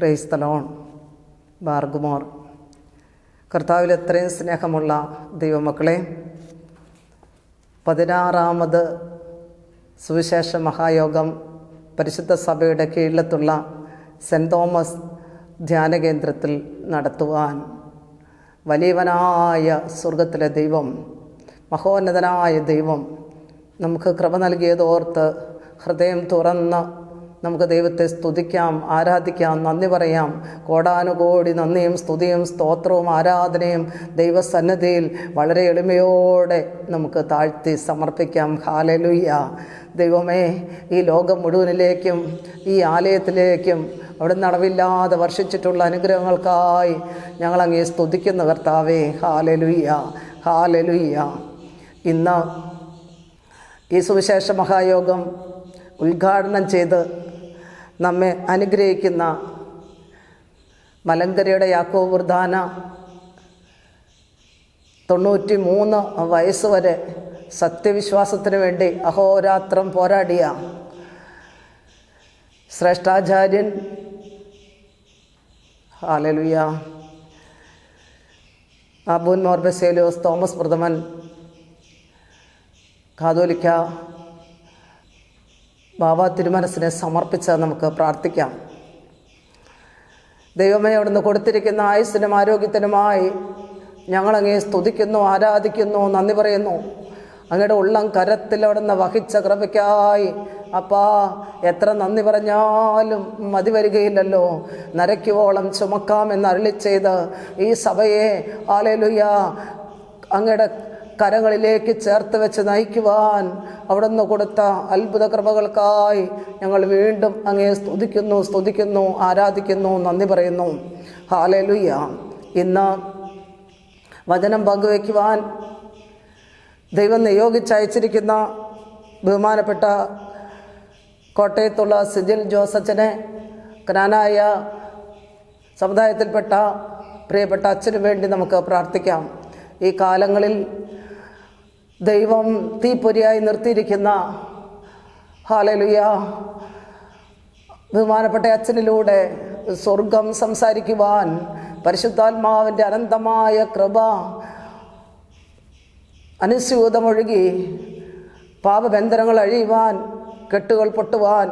Praise the Lord. ബാർഗുമോർ. കർത്താവിൽ എത്രയും സ്നേഹമുള്ള ദൈവമക്കളെ, 16ാമത് സുവിശേഷ മഹായോഗം പരിശുദ്ധ സഭയുടെ കീഴിലത്തുള്ള സെൻറ്റ് തോമസ് ധ്യാന കേന്ദ്രത്തിൽ നടത്തുവാൻ വലിയവനായ സ്വർഗത്തിലെ ദൈവം, മഹോന്നതനായ ദൈവം നമുക്ക് കൃപ നൽകിയതോർത്ത് ഹൃദയം തുറന്ന് നമുക്ക് ദൈവത്തെ സ്തുതിക്കാം, ആരാധിക്കാം, നന്ദി പറയാം. കോടാനുകോടി നന്ദിയും സ്തുതിയും സ്തോത്രവും ആരാധനയും ദൈവസന്നിധിയിൽ വളരെ എളിമയോടെ നമുക്ക് താഴ്ത്തി സമർപ്പിക്കാം. ഹല്ലേലൂയ. ദൈവമേ, ഈ ലോകം മുഴുവനിലേക്കും ഈ ആലയത്തിലേക്കും അവിടെ നടവില്ലാതെ വർഷിച്ചിട്ടുള്ള അനുഗ്രഹങ്ങൾക്കായി ഞങ്ങളങ്ങേ സ്തുതിക്കുന്ന കർത്താവേ. Hallelujah, hallelujah. ഇന്ന് ഈ സുവിശേഷ മഹായോഗം ഉദ്ഘാടനം ചെയ്ത് നമ്മെ അനുഗ്രഹിക്കുന്ന മലങ്കരയുടെ യാക്കോബ് വൃദ്ധാന 93 വയസ്സ് വരെ സത്യവിശ്വാസത്തിന് വേണ്ടി അഹോരാത്രം പോരാടിയ ശ്രേഷ്ഠാചാര്യൻ, ഹല്ലേലൂയ, അബൂൻ മോർ ബസേലിയോസ് തോമസ് പ്രഥമൻ കാതോലിക്ക ബാബ തിരുമനസിനെ സമർപ്പിച്ച് നമുക്ക് പ്രാർത്ഥിക്കാം. ദൈവമേ, അവിടുന്ന് കൊടുത്തിരിക്കുന്ന ആയുസ്സിനും ആരോഗ്യത്തിനുമായി ഞങ്ങളങ്ങേ സ്തുതിക്കുന്നു, ആരാധിക്കുന്നു, നന്ദി പറയുന്നു. അങ്ങയുടെ ഉള്ളം കരത്തിൽ അവിടുന്ന് വഹിച്ച കൃപയ്ക്കായി അപ്പാ എത്ര നന്ദി പറഞ്ഞാലും മതി വരികയില്ലല്ലോ. നരയ്ക്കുവോളം ചുമക്കാമെന്ന് അരുളി ചെയ്ത് ഈ സഭയെ ഹല്ലേലൂയ അങ്ങയുടെ കരങ്ങളിലേക്ക് ചേർത്ത് വെച്ച് നയിക്കുവാൻ അവിടുന്ന് കൊടുത്ത അത്ഭുത കൃപകൾക്കായി ഞങ്ങൾ വീണ്ടും അങ്ങേ സ്തുതിക്കുന്നു, ആരാധിക്കുന്നു, നന്ദി പറയുന്നു. ഹല്ലേലൂയ. ഇന്ന് വചനം പങ്കുവയ്ക്കുവാൻ ദൈവം നിയോഗിച്ചയച്ചിരിക്കുന്ന ബഹുമാനപ്പെട്ട കോട്ടയത്തുള്ള സിജിൽ ജോസച്ചനെ, ക്നാനായ സമുദായത്തിൽപ്പെട്ട പ്രിയപ്പെട്ട അച്ഛന് വേണ്ടി നമുക്ക് പ്രാർത്ഥിക്കാം. ഈ കാലങ്ങളിൽ ദൈവം തീപ്പൊരിയായി നിർത്തിയിരിക്കുന്ന ഹല്ലേലൂയ ബഹുമാനപ്പെട്ട അച്ഛനിലൂടെ സ്വർഗം സംസാരിക്കുവാൻ പരിശുദ്ധാത്മാവിൻ്റെ അനന്തമായ കൃപ അനുസ്യൂതമൊഴുകി പാപബന്ധനങ്ങൾ അഴിയുവാൻ, കെട്ടുകൾ പൊട്ടുവാൻ,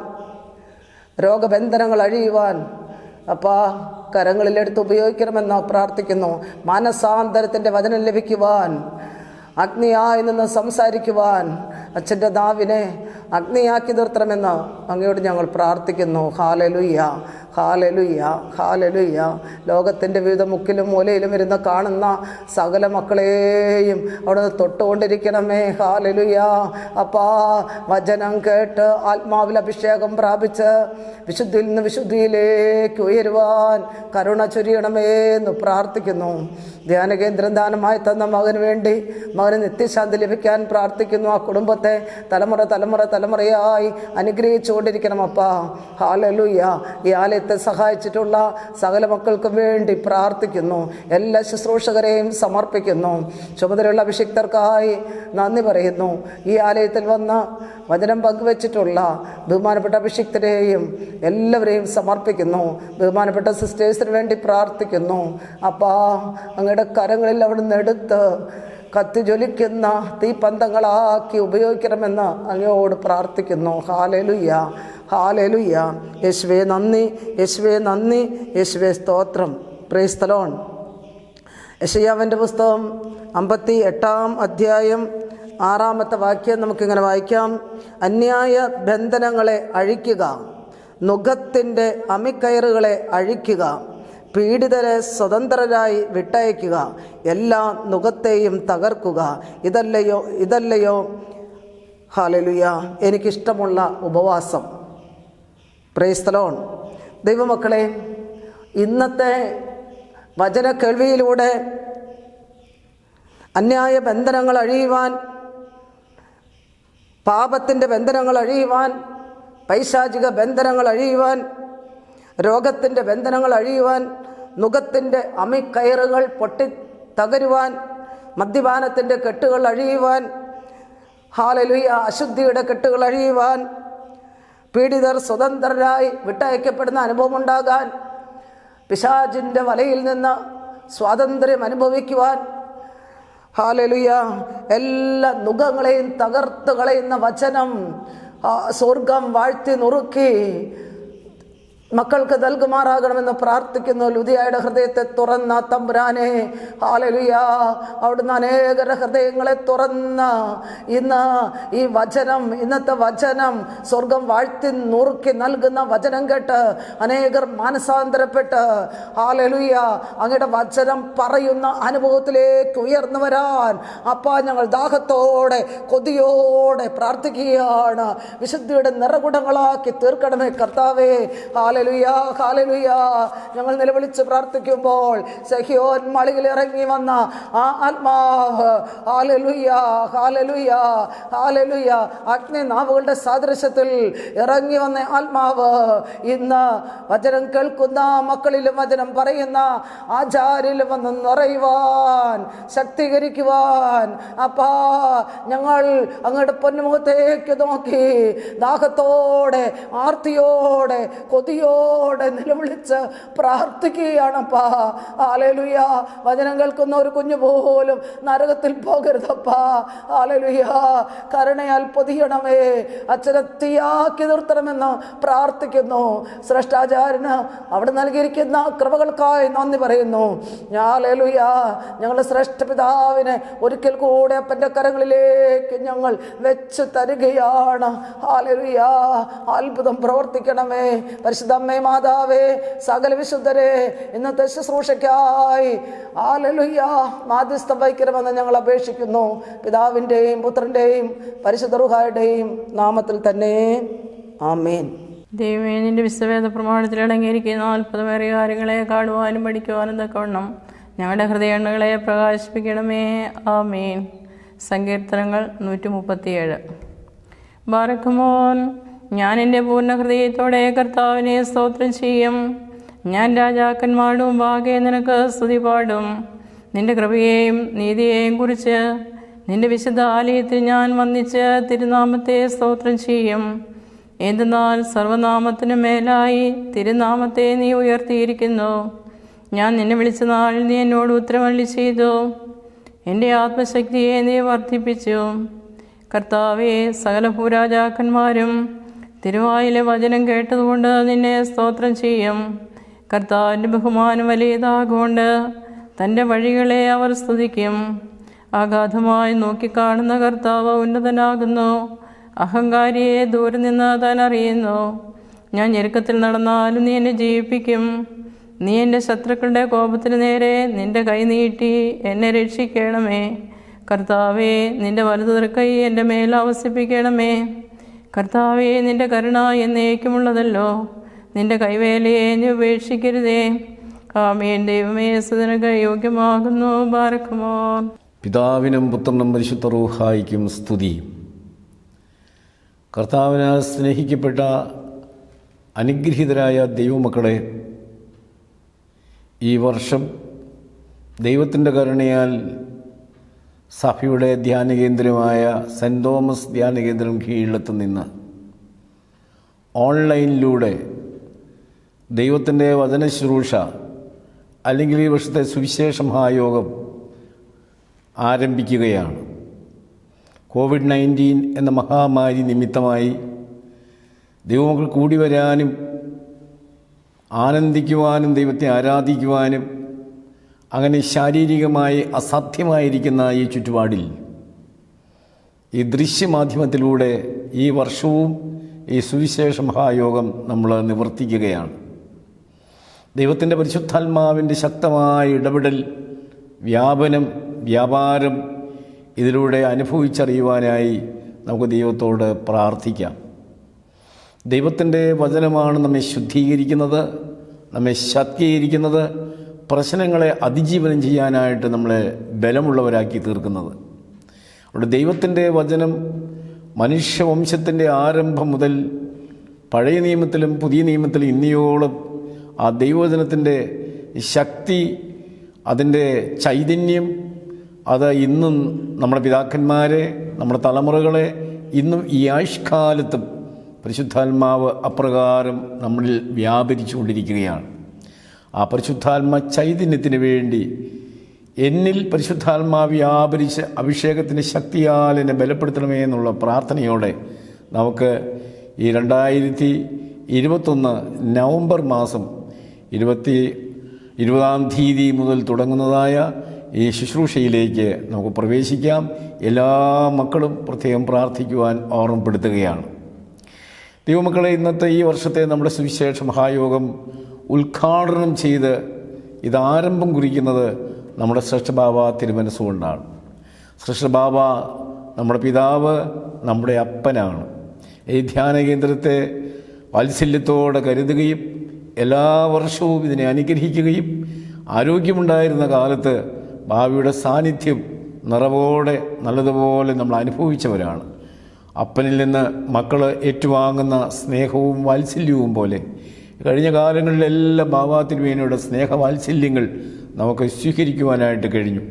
രോഗബന്ധനങ്ങൾ അഴിയുവാൻ അപ്പാ കരങ്ങളിലെടുത്ത് ഉപയോഗിക്കണമെന്ന് പ്രാർത്ഥിക്കുന്നു. മാനസാന്തരത്തിൻ്റെ വചനം ലഭിക്കുവാൻ, അഗ്നിയായി നിന്ന് സംസാരിക്കുവാൻ അച്ഛൻ്റെ നാവിനെ അഗ്നിയാക്കി നിർത്തണമെന്ന് അങ്ങയോട് ഞങ്ങൾ പ്രാർത്ഥിക്കുന്നു. Hallelujah, hallelujah, hallelujah. ലോകത്തിൻ്റെ വിവിധ മുക്കിലും മൂലയിലും ഇരുന്ന് കാണുന്ന സകല മക്കളെയും അവിടെ തൊട്ടുകൊണ്ടിരിക്കണമേ. ഹല്ലേലൂയ. അപ്പാ വചനം കേട്ട് ആത്മാവിൽ അഭിഷേകം പ്രാപിച്ച് വിശുദ്ധിയിൽ നിന്ന് വിശുദ്ധിയിലേക്ക് ഉയരുവാൻ കരുണ ചൊരിയണമേ എന്ന് പ്രാർത്ഥിക്കുന്നു. ധ്യാനകേന്ദ്രം ദാനമായി തന്ന മകന് വേണ്ടി മകന് നിത്യശാന്തി ലഭിക്കാൻ പ്രാർത്ഥിക്കുന്നു. ആ കുടുംബത്തെ തലമുറയായി അനുഗ്രഹിച്ചുകൊണ്ടിരിക്കണം അപ്പാ. ഹല്ലേലൂയ. ഈ ആലയത്തെ സഹായിച്ചിട്ടുള്ള സകല മക്കൾക്കും വേണ്ടി പ്രാർത്ഥിക്കുന്നു. എല്ലാ ശുശ്രൂഷകരെയും സമർപ്പിക്കുന്നു. ചുമതലയുള്ള അഭിഷിക്തർക്കായി നന്ദി പറയുന്നു. ഈ ആലയത്തിൽ വന്ന് വചനം പങ്കുവച്ചിട്ടുള്ള ബഹുമാനപ്പെട്ട അഭിഷിക്തരെയും എല്ലാവരെയും സമർപ്പിക്കുന്നു. ബഹുമാനപ്പെട്ട സിസ്റ്റേഴ്സിന് വേണ്ടി പ്രാർത്ഥിക്കുന്നു. അപ്പാ അങ്ങയുടെ കരങ്ങളിൽ അവിടുന്ന് എടുത്ത് കത്തി ജ്വലിക്കുന്ന തീപന്തങ്ങളാക്കി ഉപയോഗിക്കണമെന്ന് അങ്ങയോട് പ്രാർത്ഥിക്കുന്നു. Hallelujah, hallelujah. യേശുവേ നന്ദി, യേശുവേ നന്ദി, യേശുവേ സ്തോത്രം. Praise the Lord. യെശയ്യാവിൻ്റെ പുസ്തകം 58-ാം അധ്യായം 6-ാമത്തെ വാക്യം നമുക്കിങ്ങനെ വായിക്കാം. അന്യായ ബന്ധനങ്ങളെ അഴിക്കുക, നുകത്തിൻ്റെ അമിക്കയറുകളെ അഴിക്കുക, പീഡിതരെ സ്വതന്ത്രരായി വിട്ടയക്കുക, എല്ലാ നുകത്തെയും തകർക്കുക. ഇതല്ലയോ ഹല്ലേലൂയ എനിക്കിഷ്ടമുള്ള ഉപവാസം. Praise the Lord. ദൈവമക്കളെ, ഇന്നത്തെ വചന കേൾവിയിലൂടെ അന്യായ ബന്ധനങ്ങൾ അഴിയുവാൻ, പാപത്തിൻ്റെ ബന്ധനങ്ങൾ അഴിയുവാൻ, പൈശാചിക ബന്ധനങ്ങൾ അഴിയുവാൻ, രോഗത്തിൻ്റെ ബന്ധനങ്ങൾ അഴിയുവാൻ, നുകത്തിൻ്റെ അമിക്കയറുകൾ പൊട്ടി തകരുവാൻ, മദ്യപാനത്തിൻ്റെ കെട്ടുകൾ അഴിയുവാൻ, ഹല്ലേലൂയ അശുദ്ധിയുടെ കെട്ടുകൾ അഴിയുവാൻ, പീഡിതർ സ്വതന്ത്രരായി വിട്ടയക്കപ്പെടുന്ന അനുഭവമുണ്ടാകാൻ, പിശാചിൻ്റെ വലയിൽ നിന്ന് സ്വാതന്ത്ര്യം അനുഭവിക്കുവാൻ, ഹല്ലേലൂയ, എല്ലാ നുഖങ്ങളെയും തകർത്ത് കളയുന്ന വചനം സ്വർഗം വാഴ്ത്തി നുറുക്കി മക്കൾക്ക് നൽകുമാറാകണമെന്ന് പ്രാർത്ഥിക്കുന്നു. ലുദിയായുടെ ഹൃദയത്തെ തുറന്ന തമ്പുരാനെ, ഹല്ലേലൂയ, അവിടുന്ന് അനേകരുടെ ഹൃദയങ്ങളെ തുറന്ന ഇന്ന് ഈ വചനം, ഇന്നത്തെ വചനം സ്വർഗം വാഴ്ത്തി നുറുക്കി നൽകുന്ന വചനം കേട്ട് അനേകർ മാനസാന്തരപ്പെട്ട്, ഹല്ലേലൂയ, അങ്ങയുടെ വചനം പറയുന്ന അനുഭവത്തിലേക്ക് ഉയർന്നു വരാൻ അപ്പാ ഞങ്ങൾ ദാഹത്തോടെ കൊതിയോടെ പ്രാർത്ഥിക്കുകയാണ്. വിശുദ്ധിയുടെ നിറകുടങ്ങളാക്കി തീർക്കണമേ കർത്താവേ. Hallelujah, hallelujah. ഞങ്ങൾ നിലവിളിച്ച് പ്രാർത്ഥിക്കുമ്പോൾ സഹിയോൻ മലയിൽ ഇറങ്ങി വന്ന ആ ആത്മാവ്, ഹല്ലേലൂയ, ഹല്ലേലൂയ, ഹല്ലേലൂയ, അഗ്നിനാവുകളുടെ സാദൃശ്യത്തിൽ ഇറങ്ങി വന്ന ആത്മാവ് ഇന്ന് വചനം കേൾക്കുന്ന മക്കളിലും വചനം പറയുന്ന ആചാര്യയിലും വന്ന് നിറയുവാൻ, ശക്തീകരിക്കുവാൻ അപ്പാ ഞങ്ങൾ അങ്ങയുടെ പൊന്നുമുഖത്തേക്ക് നോക്കി ദാഹത്തോടെ, ആർത്തിയോടെ, കൊതിയോടെ നിലവിളിച്ച് പ്രാർത്ഥിക്കുകയാണപ്പാ. ഹല്ലേലൂയ. വചനം കേൾക്കുന്ന ഒരു കുഞ്ഞു പോലും നരകത്തിൽ പോകരുതപ്പാ. ഹല്ലേലൂയ. കരുണയാൽ പൊതിയണമേ, അച്ഛനെ തീയാക്കി നിർത്തണമെന്ന് പ്രാർത്ഥിക്കുന്നു. ശ്രേഷ്ഠാചാര്യന് അവിടെ നൽകിയിരിക്കുന്ന കൃപകൾക്കായി നന്ദി പറയുന്നു. ഹല്ലേലൂയ. ഞങ്ങളുടെ ശ്രേഷ്ഠ പിതാവിനെ ഒരിക്കൽ കൂടെ അപ്പൻ്റെ കരങ്ങളിലേക്ക് ഞങ്ങൾ വെച്ച് തരികയാണ്. ഹല്ലേലൂയ. അത്ഭുതം പ്രവർത്തിക്കണമേ. പരിശുദ്ധ അമ്മേ മാതാവേ, സകല വിശുദ്ധരെ ഇന്നത്തെ ശുശ്രൂഷയ്ക്കായി ഹല്ലേലൂയ മാധ്യസ്ഥം വഹിക്കണമെന്ന് ഞങ്ങൾ അപേക്ഷിക്കുന്നു. പിതാവിൻ്റെയും പുത്രൻ്റെയും പരിശുദ്ധ റൂഹായുടെയും നാമത്തിൽ തന്നെ, ആമേൻ. ദൈവമേ, നിന്റെ വിശ്വവേദ പ്രമാണത്തിൽ അടങ്ങിയിരിക്കുന്ന അത്ഭുതമേറിയ കാര്യങ്ങളെ കാണുവാനും പഠിക്കുവാനും തക്കവണ്ണം ഞങ്ങളുടെ ഹൃദയങ്ങളെ പ്രകാശിപ്പിക്കണമേ. ആമേൻ. സങ്കീർത്തനങ്ങൾ 137. ബാറക്കുമോൻ. ഞാൻ എൻ്റെ പൂർണ്ണ ഹൃദയത്തോടെ കർത്താവിനെ സ്തോത്രം ചെയ്യും. ഞാൻ രാജാക്കന്മാരുടെ മുമ്പാകെ നിനക്ക് സ്തുതി പാടും. നിന്റെ കൃപയെയും നീതിയെയും കുറിച്ച് നിന്റെ വിശുദ്ധ ആലയത്തിൽ ഞാൻ വന്ദിച്ച് തിരുനാമത്തെ സ്തോത്രം ചെയ്യും. എന്തെന്നാൽ സർവനാമത്തിനു മേലായി തിരുനാമത്തെ നീ ഉയർത്തിയിരിക്കുന്നു. ഞാൻ നിന്നെ വിളിച്ച നാളിൽ നീ എന്നോട് ഉത്തരമരുളി ചെയ്തു. എൻ്റെ ആത്മശക്തിയെ നീ വർദ്ധിപ്പിച്ചു. കർത്താവേ, സകല ഭൂരാജാക്കന്മാരും തിരുവായിലെ വചനം കേട്ടതുകൊണ്ട് നിന്നെ സ്തോത്രം ചെയ്യും. കർത്താവിൻ്റെ ബഹുമാനം വലിയതാകൊണ്ട് തൻ്റെ വഴികളെ അവർ സ്തുതിക്കും. അഗാധമായി നോക്കിക്കാണുന്ന കർത്താവ് ഉന്നതനാകുന്നു. അഹങ്കാരിയെ ദൂരെ നിന്ന് താൻ അറിയുന്നു. ഞാൻ ഞെരുക്കത്തിൽ നടന്നാലും നീ എന്നെ ജീവിപ്പിക്കും. നീ എൻ്റെ ശത്രുക്കളുടെ കോപത്തിന് നേരെ നിൻ്റെ കൈ നീട്ടി എന്നെ രക്ഷിക്കണമേ. കർത്താവേ, നിൻ്റെ വലതുതൃക്കൈ എൻ്റെ മേൽ ആവസിപ്പിക്കണമേ. കർത്താവേ, നിൻ്റെ കരുണ എന്നേക്കുമുള്ളതല്ലോ. നിൻ്റെ കൈവേലയെ നീ ഉപേക്ഷിക്കരുതേ. ആമേൻ. ദൈവമേ, സുതനക്ക് യോഗ്യമാകുന്നു. ബാറക്കുമോ. പിതാവിനും പുത്രനും പരിശുദ്ധ റൂഹായിക്കും സ്തുതി. കർത്താവിനാൽ സ്നേഹിക്കപ്പെട്ട അനുഗ്രഹീതരായ ദൈവമക്കളെ, ഈ വർഷം ദൈവത്തിൻ്റെ കരുണയാൽ സഭയുടെ ധ്യാനകേന്ദ്രമായ സെൻറ് തോമസ് ധ്യാനകേന്ദ്രം കീഴിലത്ത് നിന്ന് ഓൺലൈനിലൂടെ ദൈവത്തിൻ്റെ വചനശുശ്രൂഷ അല്ലെങ്കിൽ ഈ വർഷത്തെ സുവിശേഷ മഹായോഗം ആരംഭിക്കുകയാണ്. COVID-19 എന്ന മഹാമാരി നിമിത്തമായി ദൈവമക്കൾ കൂടി വരാനും ആനന്ദിക്കുവാനും ദൈവത്തെ ആരാധിക്കുവാനും അങ്ങനെ ശാരീരികമായി അസാധ്യമായിരിക്കുന്ന ഈ ചുറ്റുപാടിൽ ഈ ദൃശ്യമാധ്യമത്തിലൂടെ ഈ വർഷവും ഈ സുവിശേഷ മഹായോഗം നമ്മൾ നിവർത്തിക്കുകയാണ്. ദൈവത്തിൻ്റെ പരിശുദ്ധാത്മാവിൻ്റെ ശക്തമായ ഇടപെടൽ, വ്യാപനം, വ്യാപാരം ഇതിലൂടെ അനുഭവിച്ചറിയുവാനായി നമുക്ക് ദൈവത്തോട് പ്രാർത്ഥിക്കാം. ദൈവത്തിൻ്റെ വചനമാണ് നമ്മെ ശുദ്ധീകരിക്കുന്നത്, നമ്മെ ശക്തീകരിക്കുന്നത്, പ്രശ്നങ്ങളെ അതിജീവനം ചെയ്യാനായിട്ട് നമ്മളെ ബലമുള്ളവരാക്കി തീർക്കുന്നത്. അവിടെ ദൈവത്തിൻ്റെ വചനം മനുഷ്യവംശത്തിൻ്റെ ആരംഭം മുതൽ പഴയ നിയമത്തിലും പുതിയ നിയമത്തിലും ഇന്നിയോളം ആ ദൈവവചനത്തിൻ്റെ ശക്തി, അതിൻ്റെ ചൈതന്യം, അത് ഇന്നും നമ്മുടെ പിതാക്കന്മാരെ, നമ്മുടെ തലമുറകളെ ഇന്നും ഈ ആയുഷ്കാലത്തും പരിശുദ്ധാത്മാവ് അപ്രകാരം നമ്മളിൽ വ്യാപരിച്ചു കൊണ്ടിരിക്കുകയാണ്. ആ പരിശുദ്ധാത്മ ചൈതന്യത്തിന് വേണ്ടി എന്നിൽ പരിശുദ്ധാത്മാവ് വ്യാപരിച്ച് അഭിഷേകത്തിൻ്റെ ശക്തിയാൽ എന്നെ ബലപ്പെടുത്തണമേ എന്നുള്ള പ്രാർത്ഥനയോടെ നമുക്ക് ഈ 2021 നവംബർ മാസം 20-ാം തീയതി മുതൽ തുടങ്ങുന്നതായ ഈ ശുശ്രൂഷയിലേക്ക് നമുക്ക് പ്രവേശിക്കാം. എല്ലാ മക്കളും പ്രത്യേകം പ്രാർത്ഥിക്കുവാൻ ഓർമ്മപ്പെടുത്തുകയാണ്. ദൈവമക്കളെ, ഇന്നത്തെ ഈ വർഷത്തെ നമ്മുടെ സുവിശേഷ മഹായോഗം ഉദ്ഘാടനം ചെയ്ത് ഇതാരംഭം കുറിക്കുന്നത് നമ്മുടെ ശ്രേഷ്ഠബാബ തിരുമനസ്സുകൊണ്ടാണ്. ശ്രേഷ്ഠബാബ നമ്മുടെ പിതാവ്, നമ്മുടെ അപ്പനാണ്. ഈ ധ്യാന കേന്ദ്രത്തെ വാത്സല്യത്തോടെ കരുതുകയും എല്ലാ വർഷവും ഇതിനെ അനുഗ്രഹിക്കുകയും ആരോഗ്യമുണ്ടായിരുന്ന കാലത്ത് ബാബയുടെ സാന്നിധ്യം നിറവോടെ നല്ലതുപോലെ നമ്മൾ അനുഭവിച്ചവരാണ്. അപ്പനിൽ നിന്ന് മക്കൾ ഏറ്റുവാങ്ങുന്ന സ്നേഹവും വാത്സല്യവും പോലെ കഴിഞ്ഞ കാലങ്ങളിലെല്ലാം ബാബാ തിരുമേനിയുടെ സ്നേഹവാത്സല്യങ്ങൾ നമുക്ക് സ്വീകരിക്കുവാനായിട്ട് കഴിഞ്ഞു.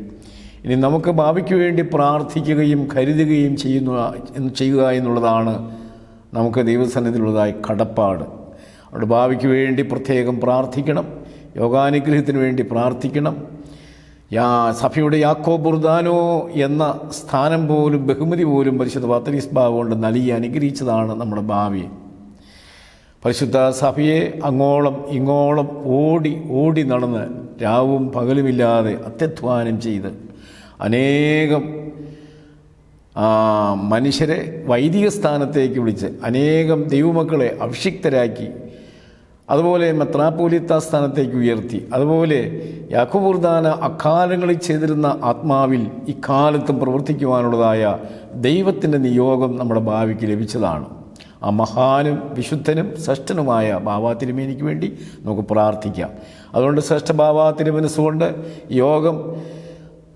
ഇനി നമുക്ക് ബാബയ്ക്ക് വേണ്ടി പ്രാർത്ഥിക്കുകയും കരുതുകയും ചെയ്യുക എന്നുള്ളതാണ് നമുക്ക് ദൈവസന്നിധിയിലുള്ളതായ കടപ്പാട്. അവിടെ ഭാവിക്ക് വേണ്ടി പ്രത്യേകം പ്രാർത്ഥിക്കണം, യോഗാനുഗ്രഹത്തിന് വേണ്ടി പ്രാർത്ഥിക്കണം. സഭയുടെ യാക്കോബ് ബുർദാനോ എന്ന സ്ഥാനം പോലും ബഹുമതി പോലും പരിശുദ്ധ പത്രീസ് ബാബ കൊണ്ട് നൽകി അനുഗ്രഹിച്ചതാണ് നമ്മുടെ ഭാവി. പരിശുദ്ധ സഭയെ അങ്ങോളം ഇങ്ങോളം ഓടി നടന്ന് രാവും പകലുമില്ലാതെ അത്യധ്വാനം ചെയ്ത് അനേകം മനുഷ്യരെ വൈദിക സ്ഥാനത്തേക്ക് വിളിച്ച് അനേകം ദൈവമക്കളെ അഭിഷിക്തരാക്കി, അതുപോലെ മെത്രാപ്പോലീത്ത സ്ഥാനത്തേക്ക് ഉയർത്തി. അതുപോലെ യാക്കോബ് ബുർദാന അക്കാലങ്ങളിൽ ചെയ്തിരുന്ന ആത്മാവിൽ ഇക്കാലത്തും പ്രവർത്തിക്കുവാനുള്ളതായ ദൈവത്തിൻ്റെ നിയോഗം നമ്മുടെ ഭാവിക്ക് ലഭിച്ചതാണ്. ആ മഹാനും വിശുദ്ധനും ശ്രേഷ്ഠനുമായ ബാബാ തിരുമേനിക്ക് വേണ്ടി നമുക്ക് പ്രാർത്ഥിക്കാം. അതുകൊണ്ട് ശ്രേഷ്ഠ ബാബാ തിരുമനസ്സുകൊണ്ട് യോഗം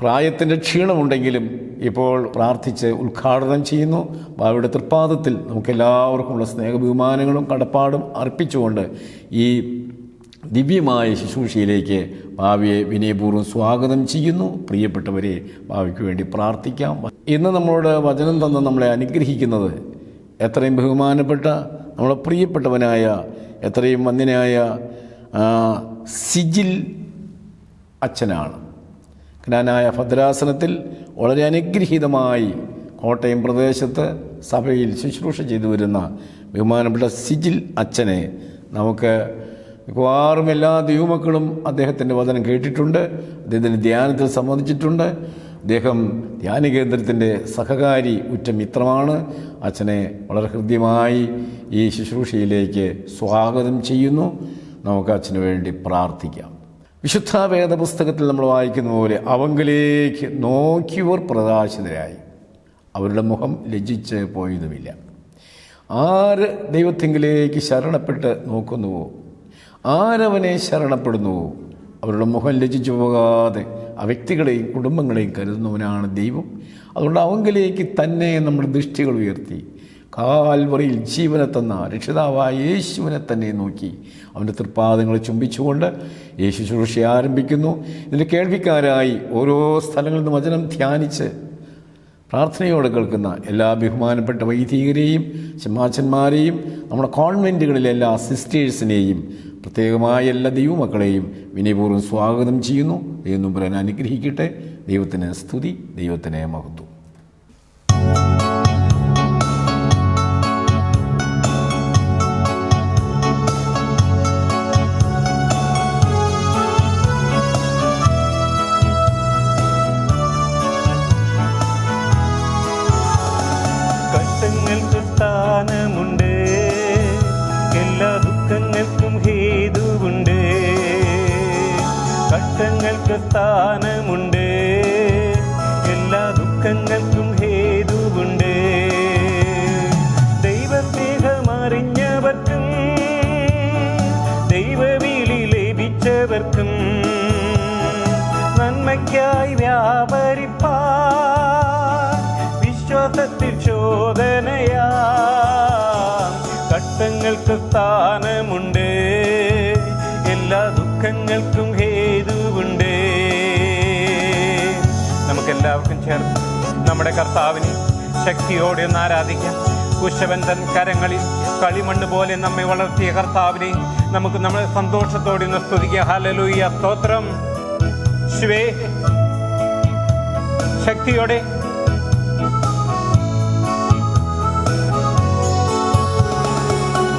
പ്രായത്തിൻ്റെ ക്ഷീണമുണ്ടെങ്കിലും ഇപ്പോൾ പ്രാർത്ഥിച്ച് ഉദ്ഘാടനം ചെയ്യുന്നു. ബാബയുടെ തൃപ്പാദത്തിൽ നമുക്കെല്ലാവർക്കുമുള്ള സ്നേഹബഹുമാനങ്ങളും കടപ്പാടും അർപ്പിച്ചുകൊണ്ട് ഈ ദിവ്യമായ ശുശ്രൂഷയിലേക്ക് ഭാവിയെ വിനയപൂർവ്വം സ്വാഗതം ചെയ്യുന്നു. പ്രിയപ്പെട്ടവരെ, ഭാവിക്ക് വേണ്ടി പ്രാർത്ഥിക്കാം. ഇന്ന് നമ്മളോട് വചനം തന്ന് നമ്മളെ അനുഗ്രഹിക്കുന്നത് എത്രയും ബഹുമാനപ്പെട്ട നമ്മളെ പ്രിയപ്പെട്ടവനായ എത്രയും വന്യനായ സിജിൽ അച്ഛനാണ്. ജ്ഞാനായ ഭദ്രാസനത്തിൽ വളരെ അനുഗ്രഹീതമായി കോട്ടയം പ്രദേശത്ത് സഭയിൽ ശുശ്രൂഷ ചെയ്തു വരുന്ന ബഹുമാനപ്പെട്ട സിജിൽ അച്ഛനെ നമുക്ക് മിക്കവാറും എല്ലാ ദൈവമക്കളും അദ്ദേഹത്തിൻ്റെ വചനം കേട്ടിട്ടുണ്ട്, അദ്ദേഹത്തിൻ്റെ ധ്യാനത്തിൽ സംബന്ധിച്ചിട്ടുണ്ട്. അദ്ദേഹം ധ്യാന കേന്ദ്രത്തിൻ്റെ സഹകാരി ഉറ്റ മിത്രമാണ്. അച്ഛനെ വളരെ ഹൃദ്യമായി ഈ ശുശ്രൂഷയിലേക്ക് സ്വാഗതം ചെയ്യുന്നു. നമുക്ക് അച്ഛന് വേണ്ടി പ്രാർത്ഥിക്കാം. വിശുദ്ധ വേദപുസ്തകത്തിൽ നമ്മൾ വായിക്കുന്ന പോലെ അവങ്കിലേക്ക് നോക്കിയവർ പ്രകാശിതരായി, അവരുടെ മുഖം ലജ്ജിച്ച് പോയതുമില്ല. ആര് ദൈവത്തിങ്കിലേക്ക് ശരണപ്പെട്ട് നോക്കുന്നുവോ, ആരവനെ ശരണപ്പെടുന്നുവോ, അവരുടെ മുഖം ലജ്ജിച്ചു പോകാതെ ആ വ്യക്തികളെയും കുടുംബങ്ങളെയും കരുതുന്നവനാണ് ദൈവം. അതുകൊണ്ട് അവങ്കിലേക്ക് തന്നെ നമ്മുടെ ദൃഷ്ടികൾ ഉയർത്തി കാൽവറിയിൽ ജീവനെ തന്ന രക്ഷിതാവായ യേശുവിനെ തന്നെ നോക്കി അവൻ്റെ തൃപ്പാദങ്ങളെ ചുംബിച്ചുകൊണ്ട് യേശു ശുശ്രൂഷ ആരംഭിക്കുന്നു. ഇതിൻ്റെ കേൾവിക്കാരായി ഓരോ സ്ഥലങ്ങളിൽ നിന്ന് വചനം ധ്യാനിച്ച് പ്രാർത്ഥനയോടെ കേൾക്കുന്ന എല്ലാ ബഹുമാനപ്പെട്ട വൈദികരെയും ചെമ്മാച്ചന്മാരെയും നമ്മുടെ കോൺവെൻറ്റുകളിലെ എല്ലാ സിസ്റ്റേഴ്സിനെയും പ്രത്യേകമായ എല്ലാ ദൈവമക്കളെയും വിനയപൂർവ്വം സ്വാഗതം ചെയ്യുന്നു. ദൈവം പറയാൻ അനുഗ്രഹിക്കട്ടെ. ദൈവത്തിന് സ്തുതി, ദൈവത്തിന് മഹത്വം. കഷ്ടങ്ങൾക്ക് സ്ഥാനമുണ്ട്, എല്ലാ ദുഃഖങ്ങൾക്കും ഹേതുവുണ്ട്. കഷ്ടങ്ങൾക്ക് സ്ഥാനമുണ്ട്, എല്ലാ ദുഃഖങ്ങൾക്കും ഹേതുവുണ്ട്. ദൈവസ്നേഹമറിഞ്ഞവർക്കും ദൈവവിളി ലഭിച്ചവർക്കും നന്മയ്ക്കായി വ്യാപരിപ്പാൻ വിശ്വാസത്തിൽ ശോധനയാ. കഷ്ടങ്ങൾക്ക് സ്ഥാനമുണ്ട്, എല്ലാ ദുഃഖങ്ങൾക്കും ഹേതുവുണ്ട്. നമുക്കെല്ലാവർക്കും ചേർന്ന് നമ്മുടെ കർത്താവിനെ ശക്തിയോടെ ഒന്ന് ആരാധിക്കാം. കുശവന്തൻ കരങ്ങളിൽ കളിമണ്ണ് പോലെ നമ്മെ വളർത്തിയ കർത്താവിനെ നമുക്ക് നമ്മളെ സന്തോഷത്തോടെ ഇന്ന് സ്തുതിക്കുക. ഹല്ലേലൂയ, സ്തോത്രം. ശിവേ, ശക്തിയോടെ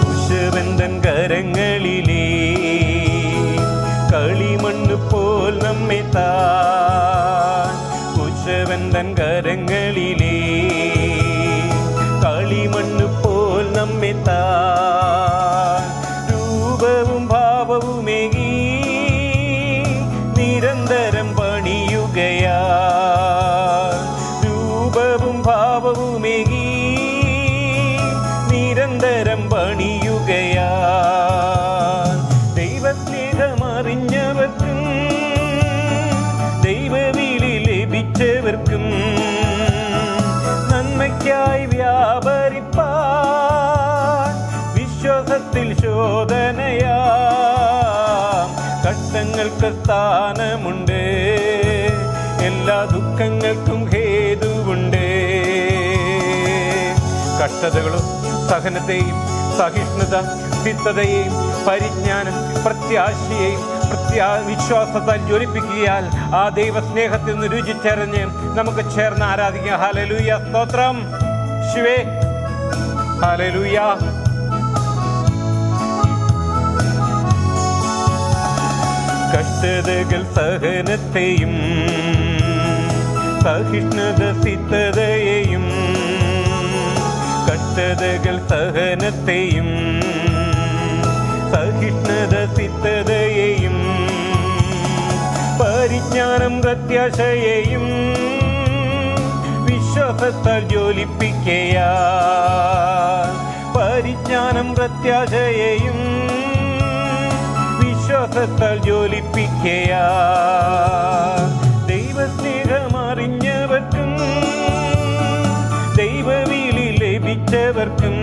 കുശവന്തൻ കരങ്ങളിലേ കളിമണ്ണ് പോൽ നമ്മെ താൻ, കുശവന്തൻ കരങ്ങളിലേ കളിമണ്ണ് പോൽ നമ്മെ താൻ, രൂപവും ഭാവവുമേകി നിരന്തരം പണിയുകയാ, രൂപവും ഭാവവുമേകി നിരന്തരം പണിയുകയാ. ദൈവസ്നേഹമറിഞ്ഞവർക്കും ദൈവവിളി ലഭിച്ചവർക്കും നന്മയ്ക്കായി വ്യാപരിപ്പാൻ വിശ്വാസത്തിൽ ശോധനയാ. കഷ്ടങ്ങൾക്ക് സ്ഥാനമുണ്ട്, എല്ലാ ദുഃഖങ്ങൾക്കും ഹേതുവുണ്ട്. കഷ്ടതകളും സഹനത്തെയും സഹിഷ്ണുത, സിദ്ധതയെയും പരിജ്ഞാനം, പ്രത്യാശയെയും വിശ്വാസത്താൽ ജ്വലിപ്പിക്കുകയാൽ ആ ദൈവസ്നേഹത്തിൽ നിന്ന് രുചിച്ചറിഞ്ഞ് നമുക്ക് ചേർന്ന് ആരാധിക്കാം. ഹല്ലേലൂയ, സ്തോത്രം. ശിവേ, ഹല്ലേലൂയ. കഷ്ടതകൾ സഹനത്തെയും സഹിഷ്ണുത സിദ്ധതയെയും, കഷ്ടതകൾ സഹനത്തെയും സഹിഷ്ണുത സിദ്ധതയെയും പരിജ്ഞാനം പ്രത്യാശയെയും വിശ്വാസത്താൽ ജ്വലിപ്പിക്കയാ. പരിജ്ഞാനം പ്രത്യാശയെയും വിശ്വാസത്താൽ ജ്വലിപ്പിക്കയാ. ദൈവസ്നേഹമറിഞ്ഞവർക്കും ദൈവവിളി ലഭിച്ചവർക്കും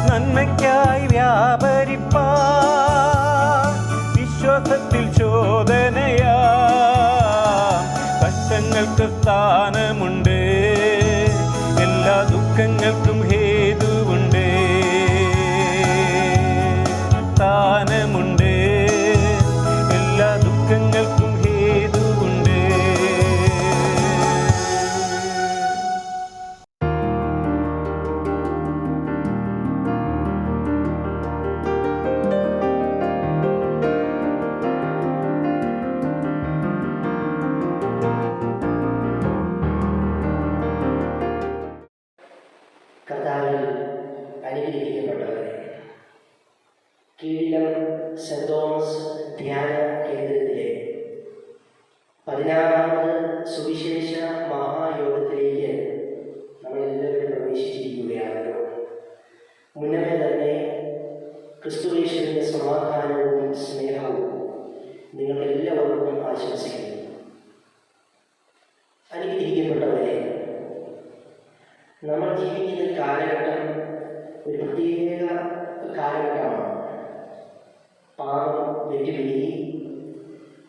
നന്മയ്ക്കായി വ്യാപരിപ്പാൻ വിശ്വാസത്തിൽ ശോധനയാ. കഷ്ടങ്ങൾക്ക് സ്ഥാനമുണ്ട്, എല്ലാ ദുഃഖങ്ങൾക്കും ഹേതുവുണ്ട്. സ്ഥാനമുണ്ട്, എല്ലാ ദുഃഖങ്ങൾക്കും ഹേതുവുണ്ട്. കർത്താവിൽ അനുഗ്രഹിക്കപ്പെട്ടവരെ, കീഴിലം സെന്റ് തോമസ് ധ്യാന കേന്ദ്രത്തിലെ 16ാമത് സുവിശേഷ മഹായോഗത്തിലേക്ക് നമ്മളെല്ലാവരും പ്രവേശിച്ചിരിക്കുകയാണല്ലോ. മുന്നമേ തന്നെ ക്രിസ്തുയേശുവിൻ്റെ സമാധാനവും സ്നേഹവും നിങ്ങളെല്ലാവർക്കും ആശംസിക്കുന്നു. അനുഗ്രഹിക്കപ്പെട്ടവരെ, നമ്മൾ ജീവിക്കുന്ന കാലഘട്ടം ഒരു പ്രത്യേക കാലഘട്ടമാണ്. പാപം വെല്ലുവിളി,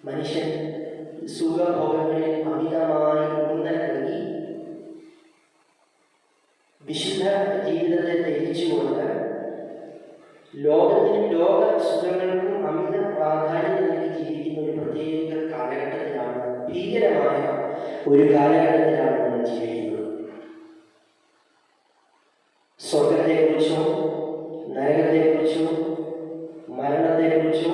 മനുഷ്യൻ സുഖഭോഗങ്ങളിൽ അമിതമായി ഊന്നൽ നൽകി വിശുദ്ധ ജീവിതത്തെ ത്യജിച്ചുകൊണ്ട് ലോകത്തിനും ലോക സുഖങ്ങൾക്കും അമിത പ്രാധാന്യം നൽകി ജീവിക്കുന്ന ഒരു പ്രത്യേക കാലഘട്ടത്തിലാണ്, ഭീകരമായ ഒരു കാലഘട്ടത്തിലാണ് നമ്മൾ ജീവിക്കുന്നത്. സ്വർഗത്തെക്കുറിച്ചോ നരകത്തെക്കുറിച്ചോ മരണത്തെക്കുറിച്ചോ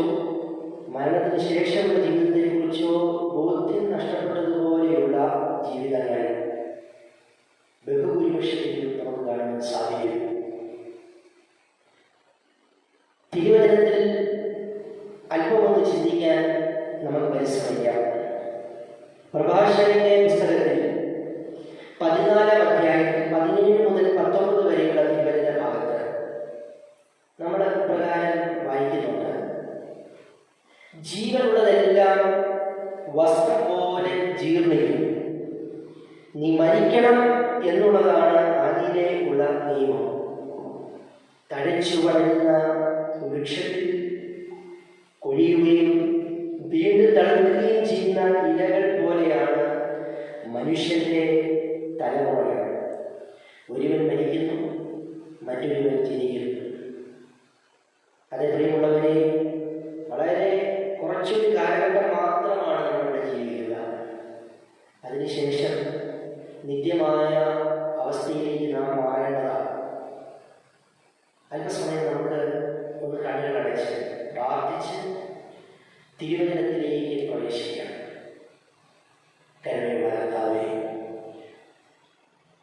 മരണത്തിന് ശേഷമുള്ള ജീവിതത്തെക്കുറിച്ചോ ബോധ്യം നഷ്ടപ്പെട്ടതുപോലെയുള്ള ജീവിതങ്ങൾ ബഹുഭൂരിപക്ഷത്തിൽ നമുക്ക് കാണാൻ സാധിക്കും. തിരുവചനത്തിൽ അല്പമൊന്ന് ചിന്തിക്കാൻ നമുക്ക് പരിശ്രമിക്കാം. പ്രഭാഷകന്റെ പുസ്തകത്തിൽ 14-ാം അധ്യായത്തിൽ 17 മുതൽ 19 വരെയുള്ള തിരുവചന ഭാഗത്ത് നമ്മൾ പ്രകാരം വായിക്കുന്നുണ്ട്: ജീവനുള്ളതെല്ലാം വസ്ത്രം പോലെ ജീർണിക്കും, നീ മരിക്കണം എന്നുള്ളതാണ് ആദിയിലെ ഉള്ള നിയമം. തഴച്ചു വളരുന്ന വൃക്ഷത്തിൽ കൊഴിയുകയും വീണ്ടും തളിർക്കുകയും ചെയ്യുന്ന ഇലകൾ പോലെയാണ് മനുഷ്യന്റെ തലമുറകൾ. ഒരുവൻ മരിക്കുന്ന ജനിക്കുന്നു. അതേ പ്രിയമുള്ളവരെ, വളരെ കുറച്ചൊരു കാലഘട്ടം മാത്രമാണ് നമ്മളിവിടെ ജീവിക്കുക. അതിനുശേഷം നിത്യമായ അവസ്ഥയിലേക്ക് നാം മാറേണ്ടതാണ്. അല്പസമയം നമുക്ക് ഒന്ന് കണ്ണുകളടച്ച് പ്രാർത്ഥിച്ച് തിരുവചനത്തിലേക്ക് പ്രവേശിക്കാം. കരുണയുള്ള കർത്താവേ,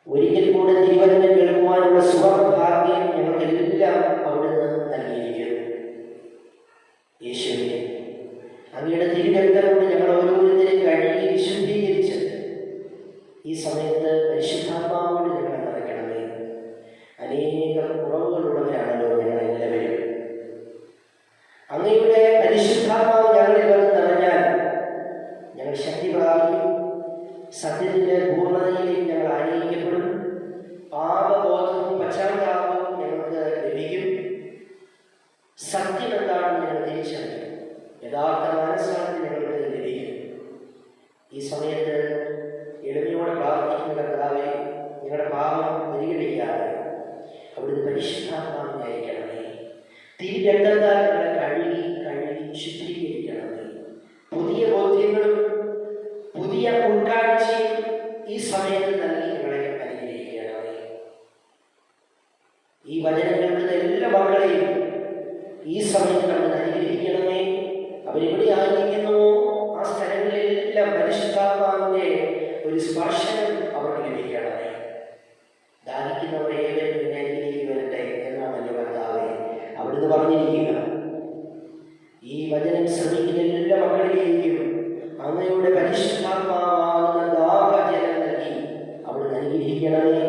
ഒരിക്കൽ കൂടെ തിരുവചനം കേൾക്കുവാനുള്ള സുവർഭാഗ്യം ഞങ്ങൾക്കെല്ലാം അവിടുന്ന് നൽകിയിരിക്കുന്നു. യേശുവേ, അങ്ങയുടെ തിരുരക്തം കൊണ്ട് ഞങ്ങൾ ഓരോരുത്തരെയും കഴുകി വിശുദ്ധീകരിച്ച് ഈ സമയത്ത് പരിശുദ്ധാത്മാവോട് ഞങ്ങൾ നിറയ്ക്കണമേ. അനേകം കുറവുകളുള്ളവരാണല്ലോ ഞങ്ങളെല്ലാവരും. അങ്ങയുടെ പരിശുദ്ധാത്മാവ് ഞങ്ങളിൽ വന്ന് നിറഞ്ഞാൽ ഞങ്ങൾ ശക്തി പ്രാപിക്കും. സത്യത്തിൻ്റെ പൂർണ്ണതയിലേക്ക് ഞങ്ങൾ ആനയിക്കപ്പെടും. പാപബോധവും പശ്ചാത്താപവും ഞങ്ങൾക്ക് ലഭിക്കും. സത്യം എന്താണെന്ന് ഞങ്ങൾ തിരിച്ചറിയും. യഥാർത്ഥ മനസ്സാണെന്ന് ഞങ്ങൾക്ക് ലഭിക്കും. ഈ സമയത്ത് എളിമയോടെ പ്രാർത്ഥിക്കുന്ന കർത്താവേ, ഞങ്ങളുടെ പാപം പരിഗണിക്കാതെ അവിടുന്ന് പരിശുദ്ധാത്മാവിനെ അയക്കണമേ. തിരുരക്തത്താൽ ഞങ്ങളെ കഴുകി ശുദ്ധീകരിക്കണമേ. പുതിയ ബോധ്യങ്ങളും പുതിയ ഉൾക്കാഴ്ചയും ഈ സമയത്ത് നൽകി ഞങ്ങളെ അനുഗ്രഹിക്കണമേ. ഈ വചനം കേൾക്കുന്ന എല്ലാ മക്കളെയും ഈ സമയത്ത് നമ്മൾ അനുഗ്രഹിക്കണമേ. അവരെവിടെയായിരിക്കുന്നുവോ ആ സ്ഥലങ്ങളിലെല്ലാം പരിശുദ്ധാത്മാവിന്റെ ഒരു സ്പർശനം അവർക്ക് ലഭിക്കണമേ. ദാഹിക്കുന്നവരെ ഏവരും എന്നിലേക്ക് വരട്ടെ എന്നാണ് കർത്താവേ അവിടുന്ന് പറഞ്ഞിരിക്കുക. ഈ വചനം ശ്രമിക്കുന്ന എല്ലാ മക്കളിലേക്കും അങ്ങയുടെ പരിശുദ്ധാത്മാവാകുന്ന ദാഹജലം നൽകി അവിടുന്ന് അനുഗ്രഹിക്കണമേ.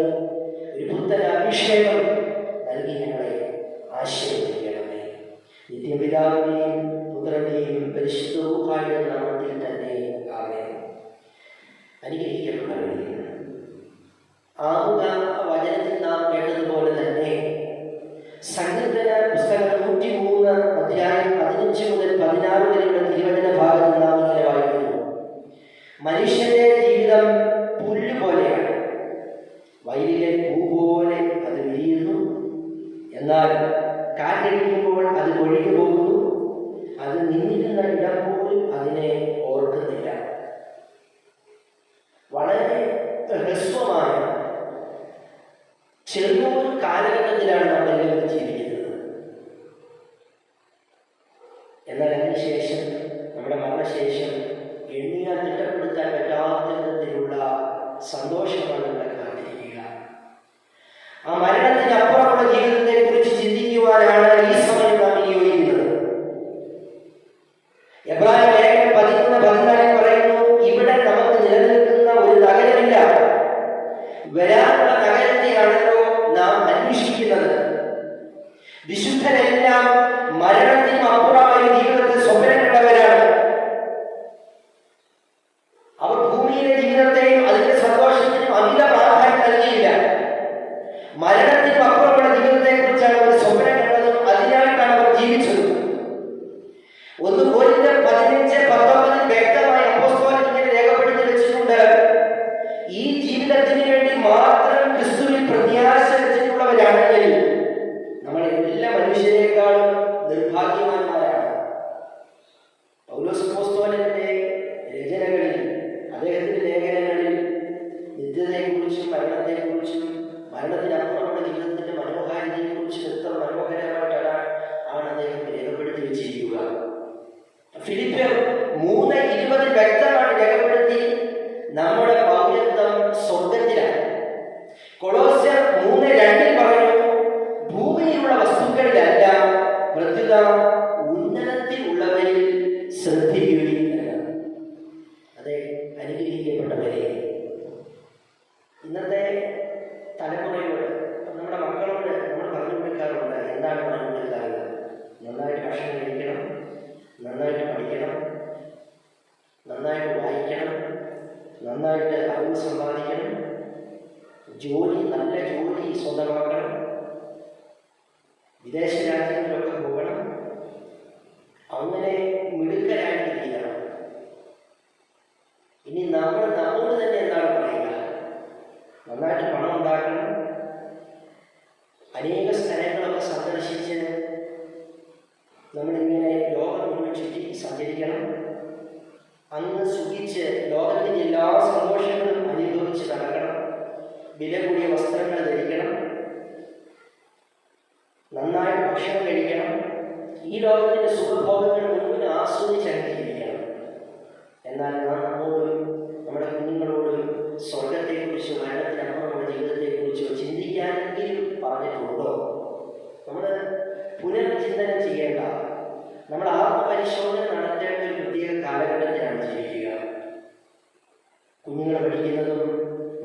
ഒരു പുത്തൻ അഭിഷേകം നൽകി ഞങ്ങളെ ആശീർവദിക്കണമേ. നിത്യപിതാവിനെയും പുത്രനെയും പരിശുദ്ധ റൂഹായുടെ നാമത്തിൽ തന്നെ ആമേൻ. അനുഗ്രഹിക്കപ്പെട്ടവരെ, വചനത്തിൽ നാം കേട്ടതുപോലെ തന്നെ സങ്കീർത്തന പുസ്തകം 103 അധ്യായം 15 മുതൽ 16 വരെയുള്ള തിരുവചന ഭാഗത്ത് നാം ഇങ്ങനെ വായിക്കുന്നു. മനുഷ്യന്റെ ജീവിതം പുല്ല് പോലെയാണ്, വയലിലെ പൂ പോലെ അത് വിരിയുന്നു. എന്നാൽ കാറ്റടിക്കുമ്പോൾ അത് ഒഴിഞ്ഞു പോകുന്നു. അത് നിന്നിരുന്ന ഇടം പോലും അതിനെ ഓർക്കുന്നില്ല. വളരെ ഹ്രസ്വമായ ചെറിയൊരു കാലഘട്ടത്തിലാണ് നമ്മളെല്ലാവരും ജീവിക്കുന്നത്. എന്നാൽ അതിനുശേഷം നമ്മുടെ മരണശേഷം എണ്ണിയാൽ തിട്ടപ്പെടുത്താൻ പറ്റാത്ത വിധത്തിലുള്ള സന്തോഷമാണ് നമ്മളെ കാത്തിരിക്കുക. ആ മരണത്തിനപ്പുറമുള്ള ജീവിതത്തെ കുറിച്ച് ചിന്തിക്കുവാനാണ് ഈ സമയം നാം വിനിയോഗിക്കുന്നത്. എബ്രായ ലേഖനം 13:14 പറയുന്നു, ഇവിടെ നമുക്ക് നിലനിൽക്കുന്ന ഒരു നഗരമില്ല, വരാനുള്ള നഗരത്തെയാണല്ലോ നാം അന്വേഷിക്കുന്നത്. വിശുദ്ധരെല്ലാം മരണത്തിനും അപ്പുറമായ ജീവിതത്തിൽ സ്വപ്നമുള്ളവരാണ്. അവർ ഭൂമിയിലെ ജീവിതത്തെയും അതിന്റെ സന്തോഷത്തിനും അമിത പ്രാധാന്യം നൽകിയില്ല. മരണത്തിനും അപ്പുറമുള്ള ജീവിതത്തെ കുറിച്ചാണ് അവർ സ്വപ്നം കണ്ടതും അതിനായിട്ടാണ് അവർ ജീവിച്ചത്. 1 Corinthians 15:19 വ്യക്തമായി അപ്പോസ്തലൻ ഇങ്ങനെ രേഖപ്പെടുത്തി വെച്ചിട്ടുണ്ട്. ഈ ജീവിതത്തിന് വേണ്ടി മാത്രം ക്രിസ്തുവിൽ പ്രത്യാശ വെച്ചിട്ടുള്ളവരാണെങ്കിൽ നമ്മൾ എല്ലാ മനുഷ്യരെക്കാളും നിർഭാഗ്യവാന്മാരാണ്. പൗലോസ് അപ്പോസ്തലന്റെ രചനകളിൽ, അദ്ദേഹത്തിന്റെ ലേഖനങ്ങളിൽ നിത്യതയെക്കുറിച്ചും മരണത്തെക്കുറിച്ചും മരണത്തിനപ്പുറമുള്ള ജീവിതത്തിന്റെ മനോഹാരിതയെക്കുറിച്ചും എത്ര മനോഹരമായിട്ടാണ് അദ്ദേഹം രേഖപ്പെടുത്തി വെച്ചിരിക്കുക. ഫിലിപ്പിയർ 3:20 വ്യക്തമായിട്ട് രേഖപ്പെടുത്തി നമ്മുടെ പൗരത്വം സ്വർഗത്തിലാണ്. കൊളോസ്യർ 3:2 പറഞ്ഞു, ഭൂമിയിലുള്ള വസ്തുക്കളിലല്ല പ്രത്യുത ഉന്നതത്തിലുള്ളവരിൽ ശ്രദ്ധിക്കുകയില്ല. അതെ, അനുഗ്രഹിക്കപ്പെട്ടവരെ, ഇന്നത്തെ തലമുറയോട്, നമ്മുടെ മക്കളോട് നമ്മൾ പറഞ്ഞു കൊടുക്കാറുണ്ട്. എന്താണ് പറഞ്ഞു കൊടുക്കാറുള്ളത്? നന്നായിട്ട് ഭക്ഷണം കഴിക്കണം, നന്നായിട്ട് പഠിക്കണം, നന്നായിട്ട് വായിക്കണം, നന്നായിട്ട് അറിവ് സമ്പാദിക്കണം, നല്ല ജോലി സ്വന്തമാക്കണം, വിദേശ രാജ്യങ്ങളിലൊക്കെ പോകണം, അങ്ങനെ മിടുക്കരായിട്ട് തീരണം. ഇനി നമ്മോട് തന്നെ എന്താണ് പറയുക? നന്നായിട്ട് പണം ഉണ്ടാക്കണം, അനേക സ്ഥലങ്ങൾ സഞ്ചരിക്കണം. അങ്ങ് സുഖിച്ച് ലോകത്തിൻ്റെ എല്ലാ സന്തോഷങ്ങളും അനുഭവിച്ച് നടക്കണം. വില കൂടിയ വസ്ത്രങ്ങൾ ധരിക്കണം, നന്നായി ഭക്ഷണം കഴിക്കണം, ഈ ലോകത്തിൻ്റെ സുഖഭോഗങ്ങൾ മുഴുവൻ ആസ്വദിച്ച് ജീവിക്കണം. എന്നാൽ നാം നമ്മോടും നമ്മുടെ കുഞ്ഞുങ്ങളോടും സ്വർഗത്തെക്കുറിച്ചോ മരണത്തിനപ്പുറം നമ്മുടെ ജീവിതത്തെക്കുറിച്ചോ ചിന്തിക്കാനെങ്കിലും പറഞ്ഞിട്ടുണ്ടോ? നമ്മൾ പുനർചിന്തനം ചെയ്യേണ്ട, നമ്മൾ ആത്മപരിശോധന നടത്തേണ്ട ഒരു പ്രത്യേക കാലഘട്ടത്തിലാണ് ജീവിക്കുക. കുഞ്ഞുങ്ങൾ പഠിക്കുന്നതും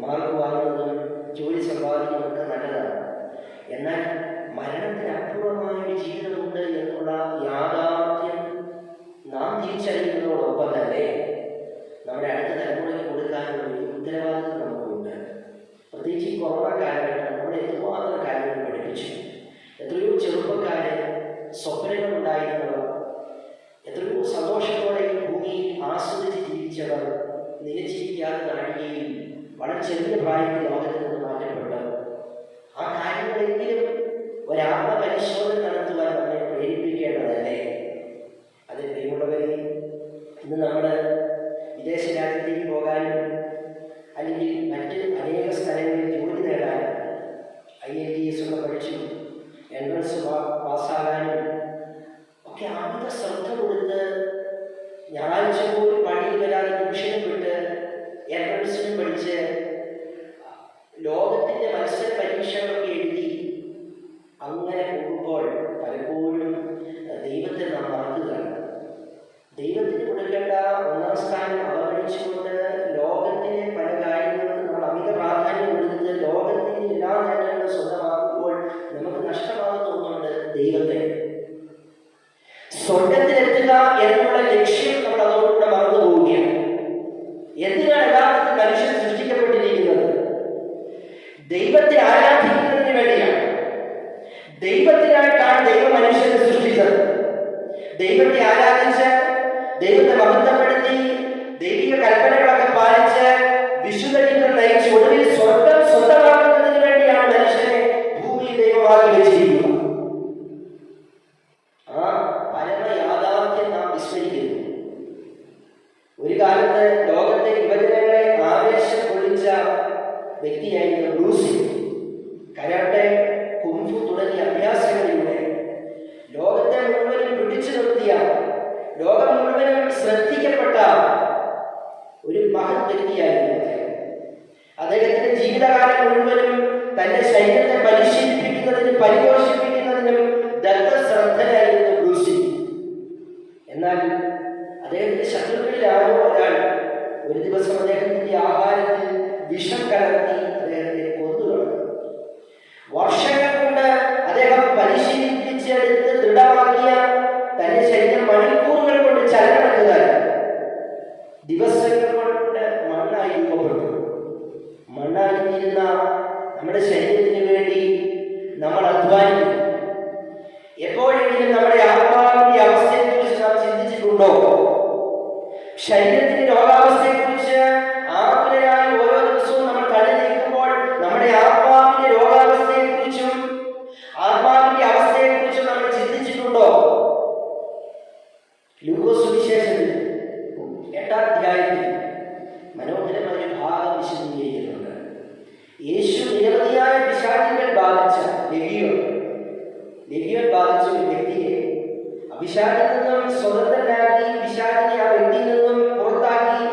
മാർക്ക് വാങ്ങുന്നതും ജോലി സമ്പാദിക്കുന്നതൊക്കെ നല്ലതാണ്. എന്നാൽ മരണത്തിനപ്പുറമായൊരു ജീവിതമുണ്ട് എന്നുള്ള യാഥാർത്ഥ്യം നാം തിരിച്ചറിയുന്നതോടൊപ്പം തന്നെ നമ്മുടെ അടുത്ത തലമുറയ്ക്ക് കൊടുക്കാനുള്ള ഒരു ഉത്തരവാദിത്വം നമുക്കുണ്ട്. പ്രത്യേകിച്ച് ഈ കൊറോണ കാലഘട്ടം നമ്മളെ എന്തുമാത്രം കാര്യങ്ങൾ പഠിപ്പിച്ചു. എത്രയോ ചെറുപ്പക്കാരെ സ്വപ്നങ്ങളുണ്ടായിരുന്നവർ, എത്രയോ സന്തോഷത്തോടെ ഈ ഭൂമിയിൽ ആസ്വദിച്ച് ജീവിച്ചവർ നിലച്ചിരിക്കാതെ നാഴികയിൽ വളരെ ചെറിയ പ്രായത്തിൽ ലോകത്തിൽ നിന്ന് മാറ്റപ്പെട്ടവർ. ആ കാര്യങ്ങളെങ്കിലും ഒരാത്മപരിശോധന നടത്തുവാൻ നമ്മെ പ്രേരിപ്പിക്കേണ്ടതല്ലേ? അതിൽ പ്രിയമുള്ളവരെ, ഇന്ന് നമ്മൾ വിദേശ രാജ്യത്തേക്ക് പോകാനും അല്ലെങ്കിൽ മറ്റ് അനേക സ്ഥലങ്ങളിൽ ജോലി നേടാനും IELTS ഒക്കെ പഠിച്ചു എൻട്രൻസ് പാസ്സാകാനും ഒക്കെ അമിത ശ്രദ്ധ കൊടുത്ത് ഞായറാഴ്ച പോലും പണിയിൽ വരാതെ ട്യൂഷനും വിട്ട് എൻട്രൻസിനും പഠിച്ച് ലോകത്തിൻ്റെ മത്സര പരീക്ഷകളൊക്കെ എഴുതി അങ്ങനെ പോകുമ്പോൾ പലപ്പോഴും ദൈവത്തെ നാം മറക്കുകയാണ്. ദൈവത്തിന് കൊടുക്കേണ്ട ഒന്നാം സ്ഥാനം അവഗണിച്ചുകൊണ്ട് ലോകത്തിലെ പല കാര്യങ്ങൾക്കും നമ്മൾ അമിത പ്രാധാന്യം കൊടുത്ത് ലോകത്തിൻ്റെ എല്ലാ നേട്ടങ്ങളും സ്വന്തമാക്കുമ്പോൾ നമുക്ക് നഷ്ടമാകുന്ന ഒന്നുണ്ട്, ദൈവത്തെ. സ്വർഗത്തിലെത്തുക എന്നുള്ള ലക്ഷ്യം നമ്മൾ അതോടുകൂടെ മറന്നു പോവുകയാണ്. എന്തിനാണ് യഥാർത്ഥത്തിൽ മനുഷ്യൻ സൃഷ്ടിക്കപ്പെട്ടിരിക്കുന്നത്? ദൈവത്തെ ആരാധിക്കുന്നതിന് വേണ്ടിയാണ്. ദൈവത്തിനായിട്ടാണ് ദൈവം മനുഷ്യനെ സൃഷ്ടിച്ചത്. ദൈവത്തെ ആരാധിച്ച്, ദൈവത്തെ മഹത്വപ്പെടുത്തി, ദൈവിക കൽപ്പനകളൊക്കെ പാലിച്ച്, വിശുദ്ധ ജീവിതം നയിച്ച് ഒടുവിൽ സ്വർഗം സ്വന്തമാക്കുന്നതിന് വേണ്ടിയാണ് മനുഷ്യനെ ഭൂമിയിൽ ദൈവമാക്കി വെച്ചിരിക്കുന്നത്. ആ പരമ യാഥാർത്ഥ്യം നാം വിസ്മരിക്കുന്നു. ഒരു കാലത്ത് ലോകത്തെ യുവജനങ്ങളെ ആവേശം കൊള്ളിച്ച വ്യക്തിയായിരുന്നു ബ്രൂസ് ലീ. കരാട്ടെ, കുംഫു തുടങ്ങിയ അഭ്യാസങ്ങളിലൂടെ ലോകത്തെ മുഴുവനും പിടിച്ചു നിർത്തിയ, ലോകം മുഴുവനും ശ്രദ്ധിക്കപ്പെട്ട ഒരു മഹത് വ്യക്തിയായിരുന്നു അദ്ദേഹത്തിന്റെ ജീവിതകാലം മുഴുവനും തന്റെ ശരീരത്തെ പരിശീലിപ്പിക്കുന്നതിനും പരിപോഷിപ്പിക്കുന്നതിനും ദത്തശ്രദ്ധനായിരുന്നു ബ്രൂസ് ലീ. എന്നാൽ അദ്ദേഹത്തിന്റെ ശത്രുക്കളിൽ ആരോ ഒരാൾ ഒരു ദിവസം അദ്ദേഹത്തിന്റെ ആഹാരത്തിൽ വിഷം കലർത്തി അദ്ദേഹത്തെ കൊന്നുകളഞ്ഞു. വർഷങ്ങൾ കൊണ്ട് അദ്ദേഹം പരിശീലിപ്പിച്ചെടുത്ത് ദൃഢമാക്കിയ തന്റെ ശരീരം മണിക്കൂറുകൾ കൊണ്ട് ചലനമെന്നതായി ദിവസങ്ങൾ കൊണ്ട് മണ്ണായി രൂപപ്പെട്ടു. മണ്ണായിരുന്ന നമ്മുടെ ശരീരത്തിന് വേണ്ടി നമ്മൾ അധ്വാനിക്കും. എപ്പോഴെങ്കിലും നമ്മുടെ ആത്മാവിന്റെ അവസ്ഥയെക്കുറിച്ച് നാം ചിന്തിച്ചിട്ടുണ്ടോ? ശരീരത്തിന്റെ രോഗാവസ്ഥയെക്കുറിച്ച് ആകുലരായി ഓരോ ദിവസവും നമ്മൾ തള്ളി നീക്കുമ്പോൾ നമ്മുടെ ആത്മാവിന്റെ രോഗാവസ്ഥയെക്കുറിച്ചും ആത്മാവിന്റെ അവസ്ഥയെക്കുറിച്ചും നമ്മൾ ചിന്തിച്ചിട്ടുണ്ടോ? ലൂക്കോസ് സുവിശേഷത്തിൽ 8-ാം അധ്യായത്തിൽ മനോഹരമായ ഭാഗം വിശദീകരിക്കുന്നുണ്ട്. യേശു നിരവധിയായ പിശാചുകൾ ബാധിച്ച ലെഗിയോൻ ബാധിച്ച ഒരു വ്യക്തിയെ അഭിഷാചിൽ നിന്നും സ്വതന്ത്രനാക്കി, പിശാചിനെ ആ വ്യക്തിയിൽ നിന്നും പുറത്താക്കി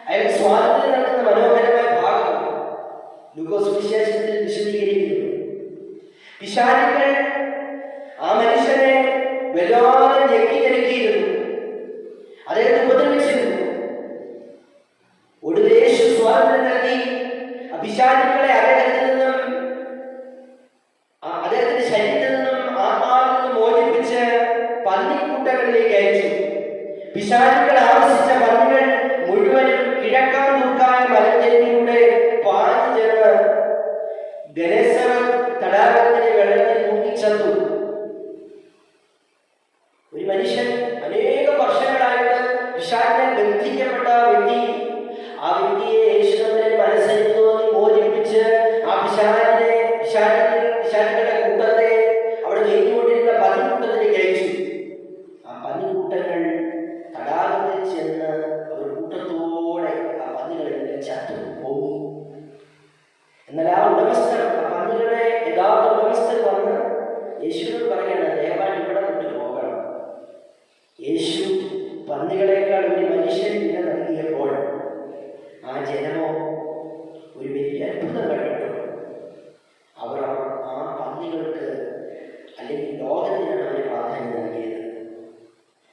അയാൾ സ്വാതന്ത്ര്യം നൽകുന്ന മനോഹരമായ ഭാഗം ലൂക്കോസ് സുവിശേഷത്തിൽ വിശദീകരിക്കുന്നു. പിശാചുകൾ ആ മനുഷ്യനെ വല്ലാതെ ഞെക്കിയിരുന്നു, അദ്ദേഹത്തെ ഉപദ്രവിച്ചിരുന്നു. ഒടുവിൽ യേശു സ്വാതന്ത്ര്യം നൽകി പിശാചുകളെ അദ്ദേഹത്തിന്റെ ശരീരത്തിൽ നിന്നും ആത്മാവിൽ നിന്നും മോചിപ്പിച്ച് പന്നിക്കൂട്ടങ്ങളിലേക്ക് അയച്ചു. പിശാചുകൾ ആവശ്യിച്ച പന്നികൾ മുഴുവനും കിഴക്കാൻ ദുർഗായ മലഞ്ചെരിയിലൂടെ പാഞ്ഞു ചേർന്ന് ഗനേസറത്ത് തടാകത്തിലെ വെള്ളത്തിൽ മുങ്ങിച്ചത്തു. ഒരു മനുഷ്യൻ അനേകം വർഷങ്ങളായിട്ട് പിശാചിനെ ബന്ധിക്കപ്പെട്ട ആ വ്യക്തിയെ യേശുവിന്റെ മനസ്സരിഞ്ഞു മോചിപ്പിച്ച് ആ പിശാചുകളുടെ കൂട്ടത്തെ അവിടെ നീങ്ങിക്കൊണ്ടിരുന്ന പന്നിക്കൂട്ടത്തിലേക്ക് അയച്ചു. ആ പന്നിക്കൂട്ടങ്ങൾ ചെന്ന് അവർ കൂട്ടത്തോടെ ആ പന്നികളെല്ലാം ചത്തു പോകും. എന്നാൽ ആ ഉടമസ്ഥർ, ആ പന്നികളുടെ യഥാർത്ഥ ഉടമസ്ഥർ വന്ന് യേശുവിനോട് പറയാണ്, ദയവായി ഇവിടെ വിട്ടു പോകണം. യേശു പന്നികളെക്കാൾ ഒരു മനുഷ്യൻ വില നൽകിയപ്പോൾ ആ ജനമോ ഒരു വലിയ അത്ഭുതം കണ്ടിട്ടു. അവർ ആ പന്നികൾക്ക് അല്ലെങ്കിൽ ലോകത്തിനാണ് അവർ പ്രാധാന്യം നൽകിയത്.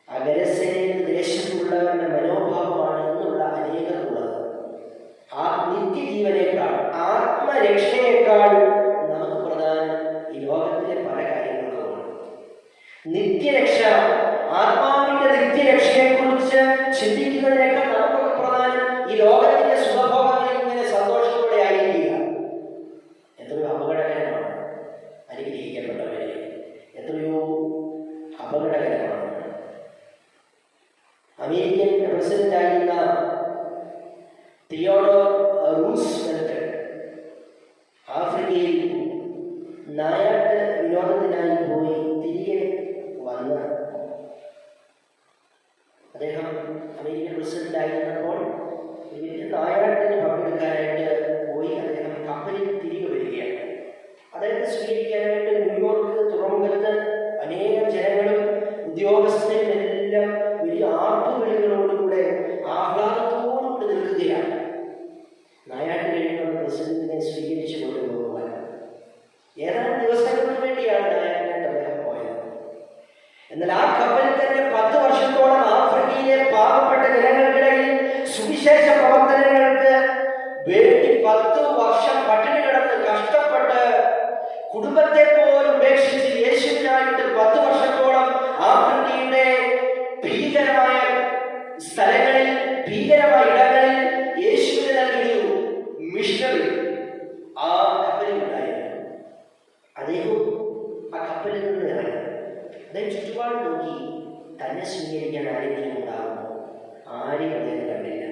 ആ ഗരസേന ദേശത്തുള്ളവരുടെ മനോഭാവമാണ് എന്നുള്ള അനേകമുള്ളത്. ആ നിത്യജീവനേക്കാൾ, ആത്മരക്ഷയേക്കാൾ നമുക്ക് പ്രധാനം ഈ ലോകത്തിലെ പല കാര്യങ്ങൾക്കുമാണ്. നിത്യരക്ഷ, ആത്മാവിന്റെ നിത്യരക്ഷയെക്കുറിച്ച് ചിന്തിക്കുന്നതിനേക്കാൾ നമുക്കൊക്കെ പ്രധാനം ഈ ലോകത്തിന്റെ സുഖഭോഗങ്ങളിൽ ഇങ്ങനെ സന്തോഷത്തോടെ ആയിരിക്കുക. എത്രയോ അപകടകരമാണ് അനുഗ്രഹിക്കപ്പെട്ടവരെ, എത്രയോ അപകടകരമാണ്. അമേരിക്കൻ പ്രസിഡന്റായിരുന്ന തിയോഡോർ റൂസ്വെൽറ്റ് ആഫ്രിക്കയിൽ നായാട്ട് വിനോദത്തിനായി പോയി തിരികെ വന്ന് അദ്ദേഹം അമേരിക്കൻ പ്രസിഡന്റായിരുന്നപ്പോൾ ഒരു വലിയ നായാട്ടിന് പങ്കെടുക്കാനായിട്ട് പോയി. അദ്ദേഹം കപ്പലിൽ തിരികെ വരികയാണ്. അദ്ദേഹത്തെ സ്വീകരിക്കാനായിട്ട് ന്യൂയോർക്ക് തുറമുഖത്ത് അനേകം ജനങ്ങളും ഉദ്യോഗസ്ഥരും എല്ലാം വലിയ ആർപ്പുവിളികളോടുകൂടെ ആഹ്ലാദത്തോടുകൂടി നിൽക്കുകയാണ്. നായാട്ട് കഴിയുന്ന പ്രസിഡന്റിനെ സ്വീകരിച്ചു കൊണ്ടുപോകുവാൻ ഏതാനും ദിവസങ്ങൾക്ക് വേണ്ടിയാണ് നായാട്ടിനായിട്ട് അദ്ദേഹം പോയത്. എന്നാൽ ആ കപ്പലിൽ തന്നെ 10 വർഷത്തോളം ആഫ്രിക്കയിലെ പാവപ്പെട്ട ജനങ്ങൾക്കിടയിൽ സുവിശേഷ പ്രവർത്തനങ്ങൾക്ക് വേണ്ടി 10 വർഷം പട്ടിണി കിടന്ന് കഷ്ടപ്പെട്ട് കുടുംബത്തെ പോലും ഉപേക്ഷിച്ച് യേശുവിനായിട്ട് 10 വർഷത്തോളം ആഫ്രിക്കയുടെ ഭീകരമായ സ്ഥലങ്ങളിൽ, ഭീകരമായ ഇടങ്ങളിൽ യേശുവിന് നൽകിയ മിഷണറി ആ കപ്പലിലുണ്ടായിരുന്നു. അദ്ദേഹം ആ കപ്പലിൽ നിന്ന് ഇറങ്ങി. അദ്ദേഹം ചുറ്റുപാട് നോക്കി, തന്നെ സ്വീകരിക്കാൻ ആരെങ്കിലും ഉണ്ടാകുമോ? ആരെയും അദ്ദേഹം കണ്ടില്ല.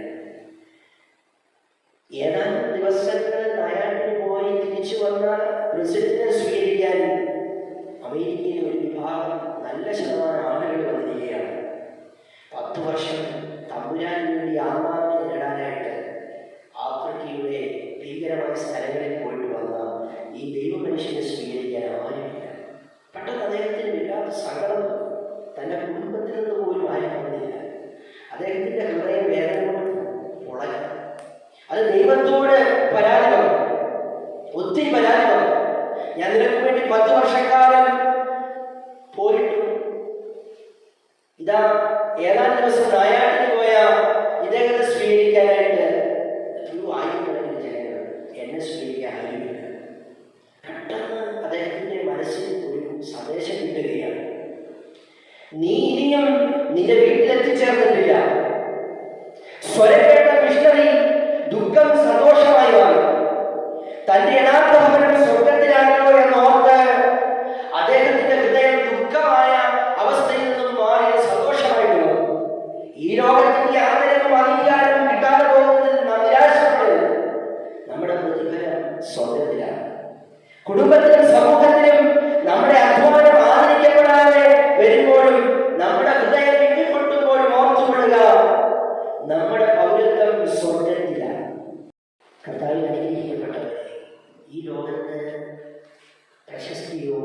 ഏതാനും ദിവസങ്ങൾ നായാട്ടിന് പോയി തിരിച്ചു വന്ന പ്രസിഡന്റിനെ സ്വീകരിക്കാൻ അമേരിക്കയിൽ ഒരു വിഭാഗം, നല്ല ശതമാനം ആളുകൾ വന്നിരിക്കുകയാണ്. 10 വർഷം തമ്പുരാന് വേണ്ടി ആത്മാവിനെ നേടാനായിട്ട് ആഫ്രിക്കയുടെ ഭീകരമായ സ്ഥലങ്ങളിൽ പോയിട്ട് വന്ന ഈ ദൈവമനുഷ്യനെ സ്വീകരിക്കാൻ ആരുമില്ല. പെട്ടെന്ന് അദ്ദേഹത്തിന് വല്ലാത്ത സങ്കടം, തൻ്റെ കുടുംബത്തിൽ നിന്ന് പോലും ആരും വന്നില്ല. അദ്ദേഹത്തിൻ്റെ ഹൃദയം വേദന കൊണ്ട് ഉളകി. അത് ദൈവത്തോട് പരാതി പറഞ്ഞു, ഒത്തിരി പരാതി പറഞ്ഞു. ഞാൻ നിനക്ക് വേണ്ടി 10 വർഷക്കാലം പോയിട്ടു, ഇതാ ഏതാനും ദിവസം നായാട്ടിന് പോയ ഇദ്ദേഹത്തെ സ്വീകരിക്കാനായിട്ട് എത്രയോ ആയിരക്കണക്കിന് ജനങ്ങൾ, എന്നെ സ്വീകരിക്കാൻ ആരുമില്ല. പെട്ടെന്ന് അദ്ദേഹത്തിന്റെ മനസ്സിൽ ഒരു സന്ദേശം കിട്ടുകയാണ്. നീ ഇനിയും നിന്റെ വീട്ടിലെത്തിച്ചേർന്നിട്ടില്ല. സ്വരം കേട്ട മിഷണറി ദുഃഖം സന്തോഷമായി മാറി. തന്റെ യഥാർത്ഥ ഭവനം സ്വർഗത്തിലാണല്ലോ എന്നോർത്ത് അദ്ദേഹത്തിന്റെ ഹൃദയം ദുഃഖമായ അവസ്ഥയിൽ നിന്നും മാറി സന്തോഷമായിട്ട് വന്നു. ഈ ലോകത്തിന്റെ ആദരവും അംഗീകാരവും കിട്ടാതെ പോകുന്നതിൽ നാം നിരാശപ്പെടുന്നത്. നമ്മുടെ പ്രതിഫലം സ്വർഗത്തിലാണ്. കുടുംബത്തിലും സമൂഹത്തിലും നമ്മുടെ അധ്വാനം ആദരിക്കപ്പെടാതെ വരുമ്പോഴും നമ്മുടെ ഹൃദയം വിങ്ങിപ്പൊട്ടുമ്പോഴും ഓർത്തുകൊള്ളുക, നമ്മുടെ പൗരത്വം സ്വർഗത്തിലാണ്. കർത്താവിൽ അനുഗ്രഹിക്കപ്പെട്ടവരെ, ഈ ലോകത്ത് പ്രശസ്തിയോ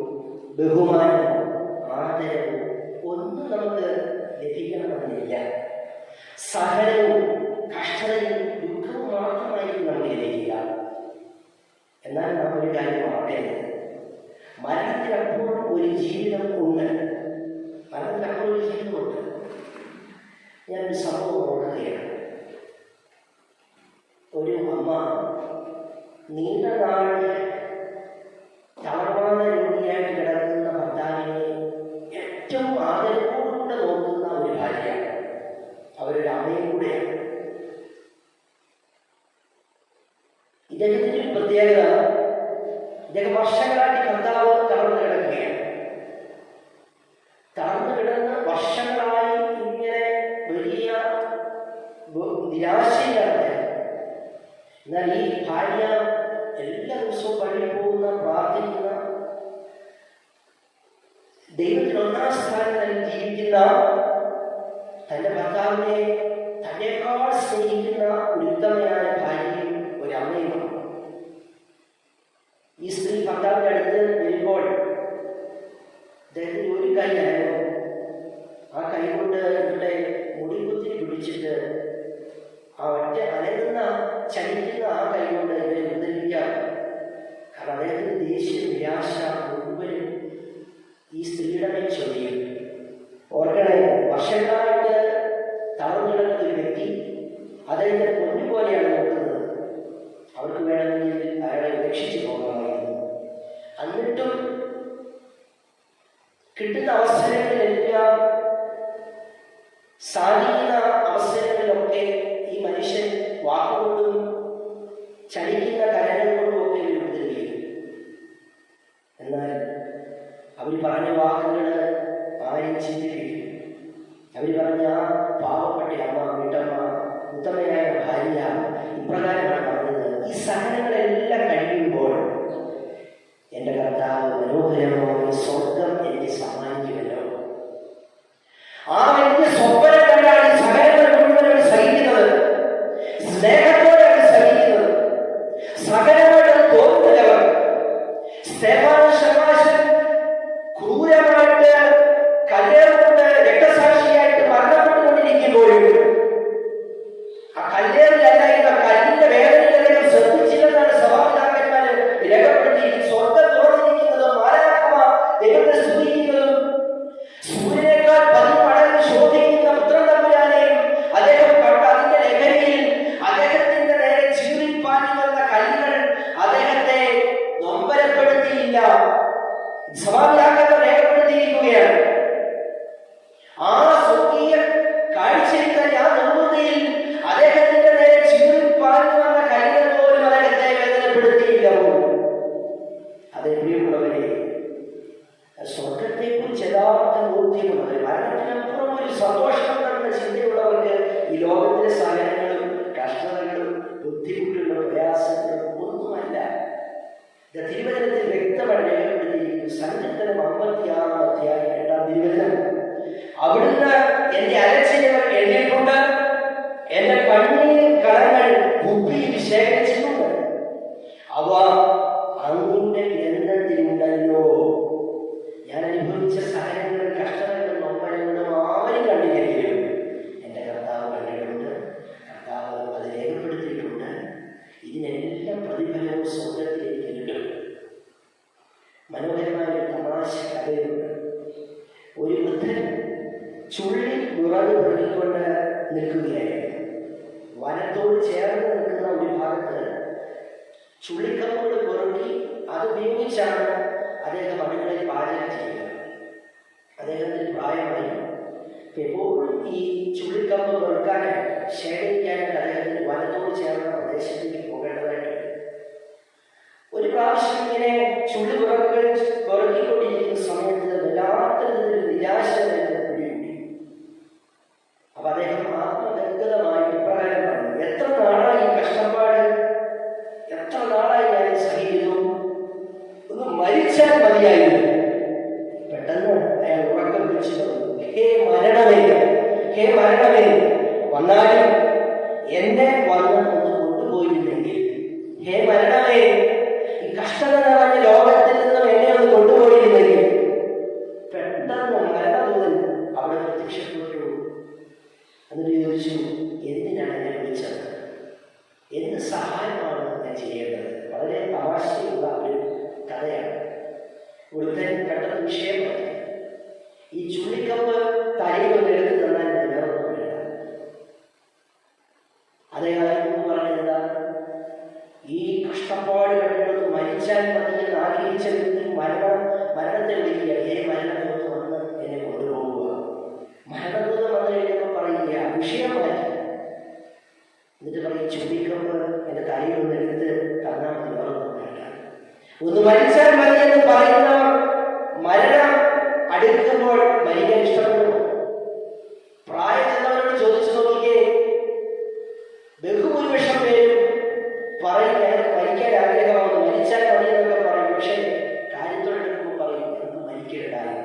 ബഹുമാനമോ ആദരവോ ഒന്നും നമുക്ക് ലഭിക്കണമെന്നില്ല. സഹനവും കഷ്ടതയും ദുഃഖവും മാത്രമായിരിക്കും നമുക്ക് ലഭിക്കുക. എന്നാൽ നാം ഒരു കാര്യം ഓർക്കരുത്, മരണത്തിനപ്പുറം ഒരു ജീവിതം ഉണ്ട്. മരണത്തിനപ്പുറം ഒരു ജീവിതമുണ്ട്. ഞാനൊരു സംഭവം ഓർക്കുകയാണ്. ഒരു അമ്മ നീണ്ട നാൾ തളർവാദ രോഗിയായിട്ട് കിടക്കുന്ന ഭർത്താവിനെ ഏറ്റവും ആദരവോടുകൂടെ നോക്കുന്ന ഒരു ഭാര്യയാണ്. അവരൊരു അമ്മയും കൂടെയാണ്. ഇദ്ദേഹത്തിന്റെ ഒരു പ്രത്യേകത, ഇദ്ദേഹം വർഷങ്ങളായിട്ട് ഭർത്താവ് തളർന്നു കിടക്കുകയാണ്. തളർന്നു കിടന്ന് വർഷങ്ങളായി ഇങ്ങനെ വലിയ നിരാശയിലാണ്. എന്നാൽ ഈ ഭാര്യ എല്ലാ ദിവസവും പള്ളിയിൽ പോകുന്ന, പ്രാർത്ഥിക്കുന്ന, ദൈവത്തിന് 1ാം സ്ഥാനം നൽകി ജീവിക്കുന്ന തൻ്റെ ഭർത്താവിനെ തന്നെക്കാൾ സ്നേഹിക്കുന്ന ഒരു ഉത്തമയായ ഭാര്യയും ഒരമ്മയുമാണ്. ഈ സ്ത്രീ ഭർത്താവിന്റെ അടുത്ത് വരുമ്പോൾ അദ്ദേഹത്തിന് ഒരു കൈയായിരുന്നു. ആ കൈ കൊണ്ട് ഇവരുടെ മുടികുത്തിരി പിടിച്ചിട്ട് ആ ഒറ്റ അനങ്ങുന്ന ചലിക്കുന്ന ആ കൈ കൊണ്ട് ഇവരെ ഉപദ്രവിക്കാം. കാരണം അദ്ദേഹത്തിന് ദേഷ്യ നിരാശ മുഴുവനും ഈ സ്ത്രീയുടെ മേൽ ചൊല്ലിയും. ഓർക്കണേ, വർഷങ്ങളായിട്ട് തളർന്നു കിടക്കുന്ന ഒരു വ്യക്തി അദ്ദേഹത്തെ പൊന്നുപോലെയാണ് നോക്കുന്നത്. അവർക്ക് വേണമെങ്കിൽ അയാളെ ഉപേക്ഷിച്ച് പോകാമായിരുന്നു. എന്നിട്ടും കിട്ടുന്ന അവസരങ്ങളിലെല്ലാം, സാധിക്കുന്ന അവസരങ്ങളിലൊക്കെ ഈ മനുഷ്യൻ വാക്കുകൊണ്ടും ചലിക്കുന്ന കരങ്ങൾ കൊണ്ടും ഒക്കെ ഉപദ്രവിക്കും. എന്നാൽ അവർ പറഞ്ഞ വാക്കുകൾ ആരും ചിന്തിപ്പിക്കും. അവർ പറഞ്ഞ ആ പാവപ്പെട്ട അമ്മ, വീട്ടമ്മ, ഉത്തമയായ ഭാര്യ ഇപ്രകാരമാണ് പറഞ്ഞത്: ഈ സഹനങ്ങളെല്ലാം കഴിയുമ്പോൾ എൻ്റെ കർത്താവ് മനോഹരമായ സ്വർഗം എനിക്ക് സമ്മാനിക്കുമല്ലോ. ആ വലിയ സ്വപ്നം കണ്ടാണ് ഈ സഹനങ്ങൾ മുഴുവൻ സഹിക്കുന്നത്. സ്നേഹത്തോടെയാണ് സഹിക്കുന്നത്. സഹനങ്ങളുടെ തോന്നുന്നവർ സ്തേഫാനോസ് ക്രൂരമായിട്ട് കല്ലേറുകൊണ്ട് രക്തസാക്ഷിയായിട്ട് മരണപ്പെട്ടുകൊണ്ടിരിക്കുമ്പോഴും ആ കല്ലേറിലല്ലായിരുന്ന കല്ലിന്റെ വേദനകളെയും ശ്രദ്ധിച്ചില്ലെന്നാണ് സഭാപിതാക്കന്മാർ രേഖപ്പെടുത്തി. സ്വർഗം തുറന്നിരിക്കുന്നതും മാലാഖമാർ ദൈവത്തെ സ്തുതിക്കുന്നതും സൂര്യനേക്കാൾ 10 മടങ്ങ് ശോഭിക്കുന്ന പുത്രൻ തമ്പുരാനെയും അദ്ദേഹം കണ്ട അതിന്റെ ലഹരിയിൽ അദ്ദേഹത്തിന്റെ നേരെ ചീറിപ്പാഞ്ഞു വന്ന കല്ലുകൾ അദ്ദേഹത്തെ നൊമ്പരപ്പെടുത്തിയില്ല. സഭാപിതാക്കന്മാർ രേഖപ്പെടുത്തിയിരിക്കുകയാണ്. ആ സ്വർഗീയ കാഴ്ചയിൽ തന്നെ, ആ നിർവൃതിയിൽ അദ്ദേഹത്തിന്റെ നേരെ ചീറിപ്പാഞ്ഞു വന്ന കല്ലുകൾ പോലും അദ്ദേഹത്തെ വേദനപ്പെടുത്തിയില്ല. അതേ പ്രിയമുള്ളവരെ, സ്വർഗത്തെ കുറിച്ച് യഥാർത്ഥ ബോധ്യമുള്ളത്, മരണത്തിനപ്പുറം ഒരു സന്തോഷം എന്ന ചിന്തയുള്ളവർക്ക് ഈ ലോകത്തിലെ സഹനങ്ങളും കഷ്ടതകളും ബുദ്ധിമുട്ടുകളും പ്രയാസങ്ങളും ഒന്നുമല്ല. തിരുവചനത്തിൽ വ്യക്തമായി രേഖപ്പെടുത്തിയിരിക്കുന്നു. സങ്കീർത്തനം 56-ാം അധ്യായം 8-ാം തിരുവചനം: അവിടുന്ന് എന്റെ അലച്ചിലുകൾ എഴുതിയിട്ടുണ്ട്, എന്റെ കണ്ണീർ കടങ്ങൾ കുപ്പിയിൽ ശേഖരിച്ചിട്ടുണ്ട്, അവ അങ്ങയുടെ ഗ്രന്ഥത്തിലുണ്ടല്ലോ. ഞാൻ അനുഭവിച്ച സഹനങ്ങളും കഷ്ടതകളും നൊമ്പരങ്ങളും ആരും കണ്ടില്ലെങ്കിലും എൻ്റെ കർത്താവ് കണ്ടിട്ടുണ്ട്. കർത്താവ് അത് രേഖപ്പെടുത്തിയിട്ടുണ്ട്. ഇതിനെല്ലാം പ്രതിഫലവും സ്വർഗത്തിലേക്ക് കിട്ടും. മനോഹരമായ ഒരു തമാശ കഥയുണ്ട്. ഒരു വൃദ്ധൻ ചുള്ളി വിറക് പെറുകിക്കൊണ്ട് നിൽക്കുകയായിരുന്നു. വനത്തോട് ചേർന്ന് നിൽക്കുന്ന ഒരു ഭാഗത്ത് ചുള്ളിക്കമ്പുകൾ പെറുക്കി അതുപയോഗിച്ചാണ് അദ്ദേഹം അടുക്കളയിൽ പാചകം ചെയ്യുക. അദ്ദേഹത്തിന് പ്രായമായി. എപ്പോഴും ഈ ചുള്ളിക്കമ്പ് പെറുക്കാനായിട്ട് ശേഖരിക്കാനായിട്ട് അദ്ദേഹത്തിന് വനത്തോട് ചേർന്ന പ്രദേശത്തേക്ക് പോകേണ്ടതായിട്ട് ഒരു പ്രാവശ്യം ഇങ്ങനെ ചുള്ളി വിറകുകൾ പെറുക്കിക്കൊണ്ടിരിക്കുന്ന സമയത്ത് വല്ലാത്ത നിരാശ പിടികൂടി. അപ്പൊ അദ്ദേഹം ആത്മഗദ്ഗതമായിട്ട് ഇപ്രകാരം പറഞ്ഞു: എത്ര നാളായി കഷ്ടപ്പാട്, എത്ര നാളായി ഞാൻ സഹിക്കുന്നു, ഒന്ന് മരിച്ചാൽ മതിയായിരുന്നു. പെട്ടെന്ന് അയാൾ ഉറക്കം വിളിച്ചു പറഞ്ഞു: ഹേ മരണമേ, ഹേ മരണമേ, വന്നാലും എന്നെ വന്ന് ഒന്ന് കൊണ്ടുപോയിരുന്നെങ്കിൽ. ഹേ മരണമേ, ഈ കഷ്ടത നിറഞ്ഞ ലോകത്തിൽ നിന്നും എന്നെ ഒന്ന് കൊണ്ടുപോയിരുന്നെങ്കിൽ. പെട്ടെന്ന് മരണദൂതൻ അവിടെ പ്രത്യക്ഷപ്പെട്ടു. എന്നിട്ട് ചോദിച്ചു: എന്തിനാണ് എന്നെ വിളിച്ചത്? എന്ത് സഹായമാണ് ഞാൻ ചെയ്യേണ്ടത്? വളരെ തമാശയുള്ള ഒരു കഥയാണ്. വൃദ്ധൻ പെട്ടെന്ന് വിഷയം പറഞ്ഞു: ഈ ചുള്ളിക്കമ്പ് തലയിൽ എടുത്ത് തന്നാൽ വേറൊന്നും വേണ്ട. അദ്ദേഹം പറഞ്ഞത് ഈ കഷ്ടപ്പാട് കണ്ടിട്ടൊന്ന് മരിച്ചാൽ മതി എന്ന് ആഗ്രഹിച്ച വ്യക്തി മരണത്തെ വിളിക്കുക: ഹേ മരണദൂതൻ വന്ന് എന്നെ കൊണ്ടുപോകുക. മരണദൂതൻ വന്നു കഴിഞ്ഞപ്പോൾ പറയുക, വിഷയം മാറ്റി. എന്നിട്ട് പറയും: ചുള്ളിക്കമ്പ് എൻ്റെ തലയിൽ ഒന്ന് എടുത്ത് തന്നാൽ മതി, വേറൊന്നും വേണ്ട. ഒന്ന് മരിച്ചാൽ മതി എന്ന് പറയുന്നവർ മരണം അടുക്കുമ്പോൾ മരിക്കാൻ ഇഷ്ടപ്പെടുന്നു. പ്രായം ചെന്നവരോട് ചോദിച്ചു നോക്കിക്കേ, ബഹുഭൂരിപക്ഷം പേരും പറയും ഞങ്ങൾക്ക് മരിക്കാൻ ആഗ്രഹമാണ്, മരിച്ചാൽ മതി എന്നൊക്കെ പറയും. പക്ഷേ കാര്യത്തോടെടുക്കുമ്പോൾ പറയും എന്ന് മരിക്കരുതായി.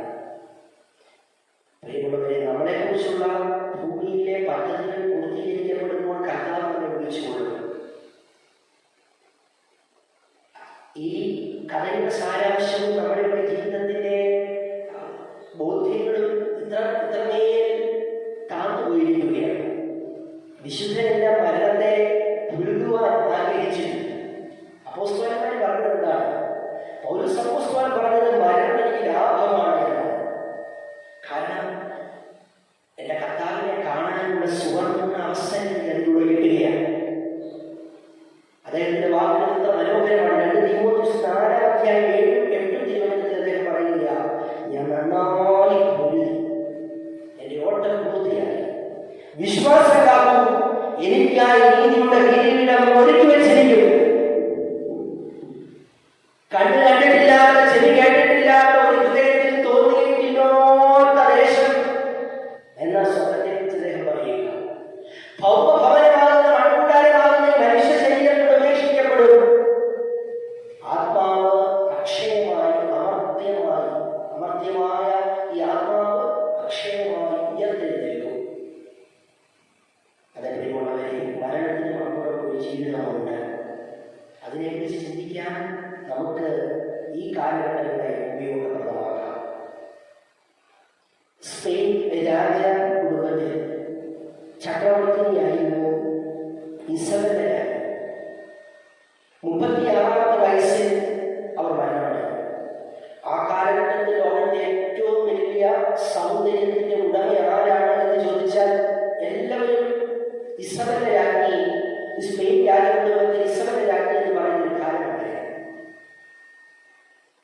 പ്രിയമുള്ളവരെ, നമ്മളെ കുറിച്ചുള്ള ഭൂമിയിലെ പദ്ധതികൾ പൂർത്തീകരിക്കാൻ വിശുദ്ധരെല്ലാം മരണത്തെ പുലുകുവാൻ ആഗ്രഹിച്ചിരുന്നു. അപ്പോസ്തലന്മാർ പറഞ്ഞത് എന്താണ്? പൗലോസ് അപ്പോസ്തലൻ പറഞ്ഞത് മരണം എനിക്ക് ലാഭമാണ് എന്നാണ്. കാരണം എന്റെ കർത്താവിനെ കാണാനുള്ള സുവർണ്ണ അവസരം അതിലൂടെ കിട്ടുകയാണ്. അദ്ദേഹത്തിന്റെ വാക്കുകൾ എത്ര മനോഹരമാണ്. 2 തീമോഥെയോസ് 4:7-8 തിരുവചനത്തിൽ അദ്ദേഹം പറയുക, ഞാൻ നന്നായി പൊരുതി എന്റെ ഓട്ടം പൂർത്തിയാക്കി, വിശ്വാസം കാക്കും, എനിക്കായി നീതിയുടെ കിരീടം ഒരുക്കി വെച്ചിരിക്കുന്നു. കണ്ണ് കണ്ടിട്ടില്ലാത്ത, ചെവി കേട്ടിട്ടില്ലാത്ത, ഒരു ഹൃദയത്തിൽ തോന്നിയിട്ടില്ലാത്ത ദേശം എന്ന സ്വപ്നത്തെ കുറിച്ച് അദ്ദേഹം പറയുക. ഭൗമഭവനമാകുന്ന മൺകൂടാരമാകുന്ന മനുഷ്യ ശരീരം ഉപേക്ഷിക്കപ്പെടും. ആത്മാവ് അക്ഷയമായി അമർത്യമായ ഈ ആത്മാവ് അക്ഷയമായി ഉയർത്തെഴുന്നേൽക്കും. അതേപോലെയുള്ളവരെ മരണത്തിന് അപ്പുറം ഒരു ജീവിതമുണ്ട്. അതിനെക്കുറിച്ച് ചിന്തിക്കാൻ നമുക്ക് ഈ കാലഘട്ടങ്ങളെ ഉപയോഗപ്രദമാക്കാം. സ്പെയിൻ രാജ കുടുംബത്തിൽ ചക്രവർത്തിനിയായിരുന്നു ഇസബെല്ല. 36-ാമത്തെ വയസ്സിൽ അവർ മരണമടഞ്ഞു. ആ കാലഘട്ടത്തിൽ ലോകത്തെ ഏറ്റവും വലിയ സൗന്ദര്യത്തിന്റെ ഉടമ ആരാണ് എന്ന് ചോദിച്ചാൽ എല്ലാവരും ഇസബെല്ല രാജ്ഞി, സ്പെയിൻ രാജകുടുംബത്തിൽ ഇസബെല്ല രാജ്ഞി എന്ന് പറയുന്ന ഒരു കാലമുണ്ട്.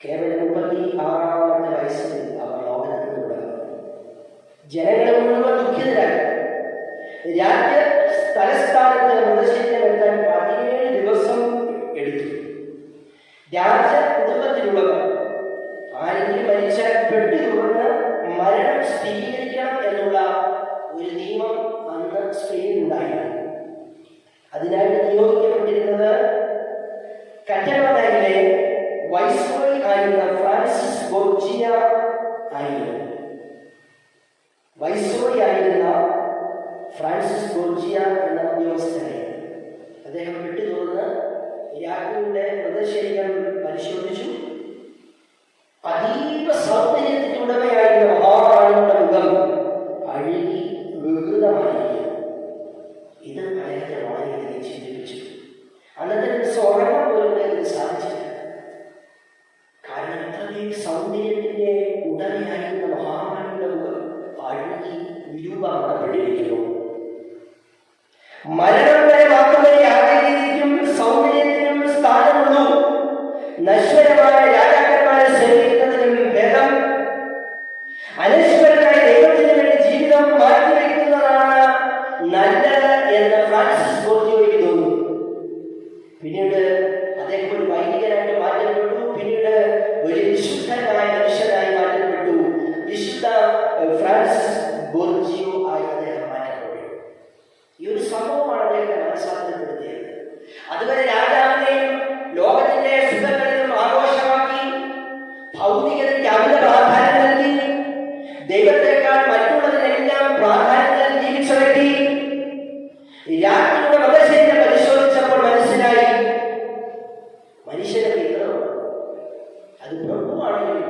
കേവലം 36-ാമത്തെ വയസ്സിൽ അവർ ലോകത്തിൽ തുടങ്ങി. ജനങ്ങളെ മുഴുവൻ ദുഃഖിതരായി. രാജ്യ തലസ്ഥാനത്ത് മൃതശരീരം എത്താൻ 17 ദിവസം എടുത്തു. രാജ കുടുംബത്തിലുള്ളവർ ആരെങ്കിലും മരിച്ചാൽ പെട്ടു തുറന്ന് മരണം സ്ഥിരീകരിക്കണം എന്നുള്ള ഒരു നിയമം അന്ന് സ്പെയിനിൽ ഉണ്ടായിരുന്നു. അതിനായിട്ട് നിയോഗിക്കപ്പെട്ടിരുന്നത് കറ്റലോണയിലെ വൈസ്രോയി ആയിരുന്ന ഫ്രാൻസിസ് ബോർജിയ ആയിരുന്നു. വൈസ്രോയി ആയിരുന്ന ഫ്രാൻസിസ് ബോർജിയ എന്ന ഉദ്യോഗസ്ഥനെ അദ്ദേഹം വിട്ടുതുറന്ന് രാജ്ഞിയുടെ മൃതശരീരം പരിശോധിച്ചു. അതീവ സൗന്ദര്യത്തിന്റെ ഉടമയായിരുന്ന മഹാറാണിയുടെ മുഖം അഴുകി വികൃതമായിരിക്കുന്നു. ഇത് അദ്ദേഹത്തെ വളരെയധികം ചിന്തിപ്പിച്ചു. അന്നത്തെ സ്വർണം പോലും അദ്ദേഹത്തിന് സാധിച്ചില്ല. കാരണം ഇത്രയും സൗന്ദര്യത്തിന്റെ ഉടമയായിരുന്ന മഹാറാണിയുടെ മുഖം അഴുകി വിരൂപമാക്കപ്പെട്ടിരിക്കുന്നു. മരണം വരെ മാത്രമേ ആരോഗ്യത്തിനും സൗന്ദര്യത്തിനും സ്ഥാനമുള്ളൂ. നശ്വരമായ രാജാക്കന്മാരെ സേവിക്കുന്നതിനും ഭേദം അനശ്വരനായ ദൈവത്തിന് വേണ്ടി ജീവിതം മാറ്റിവെക്കുന്നതാണ് നല്ലത് എന്ന് ഫ്രാൻസിസ് ബോർജിയോയ്ക്ക് തോന്നി. പിന്നീട് അദ്ദേഹം ഒരു വൈദികനായിട്ട് മാറ്റപ്പെട്ടു. പിന്നീട് ഒരു വിശുദ്ധനായ മനുഷ്യനായി മാറ്റപ്പെട്ടു. വിശുദ്ധ ഫ്രാൻസിസ് ബോർജിയോ ആയി അദ്ദേഹം മാറ്റപ്പെട്ടു. ഈ ഒരു സംഭവമാണ് അദ്ദേഹത്തെ മനസ്സാന്തരപ്പെടുത്തിയത്. അതുവരെ രാജാവിനെയും ലോകത്തിന്റെ സുഖങ്ങളിലും ആഘോഷമാക്കി ഭൗതികതയ്ക്ക് അമിത പ്രാധാന്യം നൽകി ദൈവത്തെക്കാൾ മറ്റുള്ളതിനെല്ലാം പ്രാധാന്യം നൽകി ജീവിച്ച വ്യക്തി രാജ്ഞിയുടെ മൃതശരീരം പരിശോധിച്ചപ്പോൾ മനസ്സിലായി മനുഷ്യരുടെ ഇത്രമാണ്. അത് പ്രഭുവാണെങ്കിലും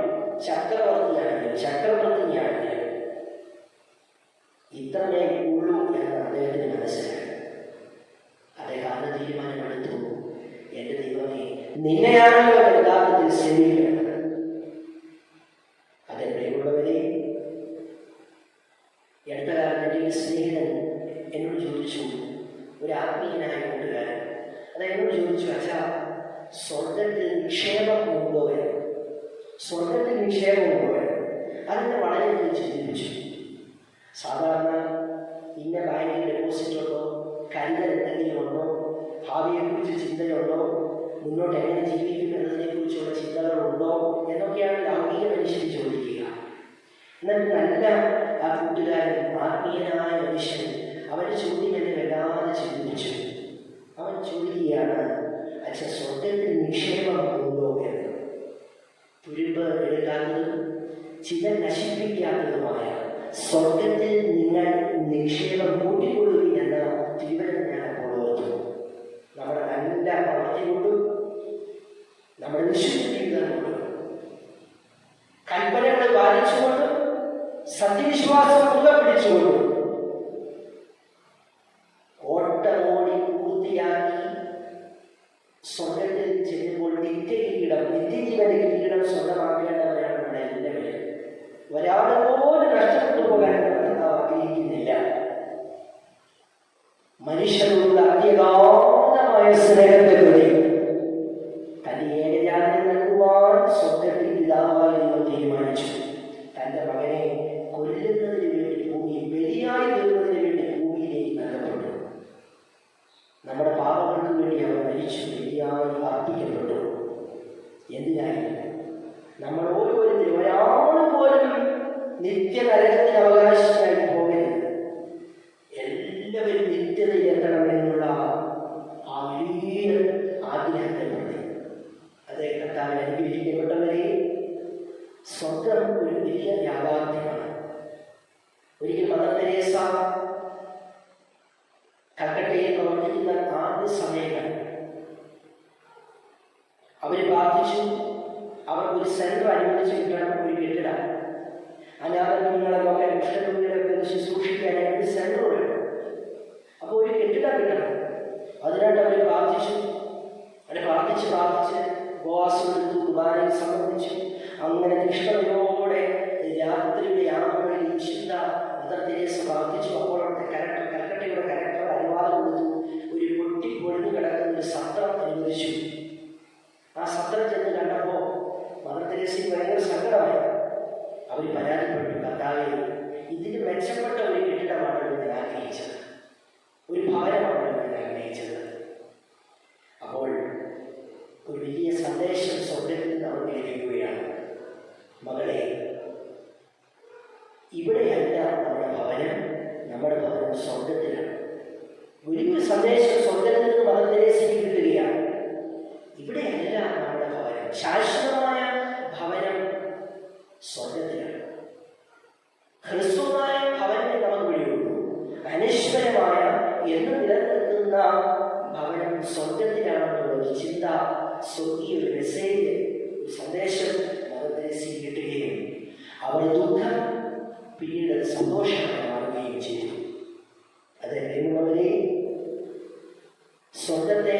ചക്രവർത്തിയാണെങ്കിലും ഇത്രമേ ഉള്ളൂ എന്ന് അദ്ദേഹത്തിന് മനസ്സിലായി. അദ്ദേഹം അന്ന് തീരുമാനമെടുത്തു, എന്റെ ദൈവമേ, നിന്നെയാണല്ലോ യഥാർത്ഥത്തിൽ സേവിക്കുന്നത്. അതെവിടെയുള്ളവരെ അടുത്ത കാലത്ത് എൻ്റെ സ്നേഹിതൻ എന്നോട് ചോദിച്ചു, ഒരു ആത്മീയനായ കൂട്ടുകാരൻ എന്നോട് ചോദിച്ചു, അച്ഛാ, സ്വർഗത്തിൽ നിക്ഷേപം ഉണ്ടോ എന്ന്. സ്വർഗത്തിൽ നിക്ഷേപം ഉണ്ടോ എന്ന് അതിനെ വളരെയധികം ചിന്തിപ്പിച്ചു. സാധാരണ ഇന്ന ബാങ്കിൽ ഡെപ്പോസിറ്റ് ഉണ്ടോ, കരുതൽ എന്തെങ്കിലും ഉണ്ടോ, ഭാവിയെക്കുറിച്ച് ചിന്തയുണ്ടോ, മുന്നോട്ട് എങ്ങനെ ജീവിക്കും എന്നതിനെ കുറിച്ചുള്ള ചിന്തകളുണ്ടോ എന്നൊക്കെയാണ് ലൗകിക മനുഷ്യൻ ചോദിക്കുക. എന്നാൽ നല്ല ആ കൂട്ടുകാരൻ, ആത്മീയനായ മനുഷ്യൻ, അവൻ്റെ ചോദ്യം എന്നെ വല്ലാതെ ചിന്തിപ്പിച്ചു. അവൻ ചോദിക്കുകയാണ്, അച്ഛൻ സ്വർഗത്തിൽ നിക്ഷേപം ഉണ്ടോ എന്ന്. തുരുമ്പ് എടുക്കാത്തതും ചിതൽ നശിപ്പിക്കാത്തതുമായ സ്വർഗത്തിൽ നിങ്ങൾ നിക്ഷേപം കൂട്ടിക്കൊള്ളുക എന്ന തിരുവചനം ഞാൻ അപ്പോൾ ഓർത്തു. നമ്മുടെ നല്ല പ്രവൃത്തി കൊണ്ടും നമ്മുടെ വിശുദ്ധ ജീവിതം കൊണ്ടും കൽപ്പനകൾ പാലിച്ചുകൊണ്ടും സത്യ മനുഷ്യരോടുള്ള അത്യഗാധമായ സ്നേഹത്തെ പ്രതി തന്റെ ഏകജാതനെ നൽകുവാൻ സ്വർഗ്ഗത്തിൽ പിതാവായി ദൈവം തീരുമാനിച്ചു. തന്റെ മകനെ കൊല്ലുന്നതിന് വേണ്ടി ബലിയായി തീർന്നതിന് വേണ്ടി ഭൂമിയിലേക്ക് നൽകപ്പെട്ടു. നമ്മുടെ പാപങ്ങൾക്ക് വേണ്ടി അവൻ മരിച്ചു, ബലിയായി അർപ്പിക്കപ്പെട്ടു. എന്തിനായി? നമ്മൾ ഓരോരുത്തരും ഒരാൾ പോലും നിത്യനരകത്തിന് അവകാശിയായി പോകരുത്. എല്ലാവരും നിത്യതയെത്തണമെന്നുള്ള ആ വലിയ ആഗ്രഹത്തെ പ്രതി അതേ കർത്താവിൽ അനുഗ്രഹിക്കപ്പെട്ടവരെ, സ്വർഗം ഒരു വലിയ യാഥാർത്ഥ്യമാണ്. ഒരിക്കൽ മദർ തെരേസ കൽക്കട്ടയിൽ പ്രവർത്തിക്കുന്ന ആദ്യ സമയങ്ങൾ അവർ പ്രാർത്ഥിച്ചു. അവർക്കൊരു സെന്റർ അനുവദിച്ച് കിട്ടണം, ഒരു കെട്ടിടം. അനാഥ കുഞ്ഞുങ്ങളെന്നൊക്കെ കുഷ്ഠരോഗികളൊക്കെ ശുശ്രൂഷിക്കാനായിട്ട് ഒരു സെന്റർ വേണം. അപ്പോൾ ഒരു കെട്ടിടം കിട്ടണം. അതിനായിട്ട് അവർ പ്രാർത്ഥിച്ചു. അവർ പ്രാർത്ഥിച്ച് ഉപവാസമെടുത്തു, കുർബാനയിൽ സംബന്ധിച്ചു. അങ്ങനെ തീഷ്ണതയോടെ രാത്രിയുടെ യാമങ്ങളിൽ വിശുദ്ധ മദർ തെരേസ പ്രാർത്ഥിച്ചു. അപ്പോൾ അവിടുത്തെ കൽക്കട്ടയുടെ കലക്ടർ അനുവാദം കൊടുത്തു. ഒരു പൊട്ടിപ്പൊളിഞ്ഞു കിടക്കുന്ന ഒരു സത്രം അനുവദിച്ചു. ആ സത്രം ചെന്ന് കണ്ടപ്പോൾ മദർ തെരേസയ്ക്ക് ഭയങ്കര സങ്കടമായി. അവർ പരാതിപ്പെട്ടു, കർത്താവേ, ഇതിന് മെച്ചപ്പെട്ട ഒരു കെട്ടിടമാണല്ലോ ഞാൻ ആഗ്രഹിച്ചത്, ഒരു ഭവനമാണല്ലോ ഞാൻ ആഗ്രഹിച്ചത്. അപ്പോൾ ഒരു വലിയ സന്ദേശം സ്വർഗ്ഗത്തിൽ നിന്ന് അവർ ലഭിക്കുകയാണ്. മകളെ, ഇവിടെയല്ല നമ്മുടെ ഭവനം സ്വർഗ്ഗത്തിലാണ്. വലിയൊരു സന്ദേശം സ്വർഗ്ഗത്തിൽ നിന്ന് മദർ തെരേസയ്ക്ക് കിട്ടുകയാണ്. ഇവിടെയല്ല നമ്മുടെ ഭവനം, ശാശ്വതമായ ഭവനം സ്വർഗ്ഗത്തിലാണ്. ഹ്രസ്വമായ ഭവനത്തെ നമുക്ക് വഴിയുള്ളൂ. അനശ്വരമായ എന്ന് നിലനിൽക്കുന്ന ഭവനം സ്വർഗ്ഗത്തിലാണെന്നുള്ള ചിന്ത, സ്വർഗീയ ഒരു മെസ്സേജ്, ഒരു സന്ദേശം മദർ തെരേസയ്ക്ക് കിട്ടുകയും അവരുടെ ദുഃഖം പിന്നീട് സന്തോഷമായി മാറുകയും ചെയ്തു. അത് എന്നുള്ളവരെ സ്വർഗത്തെ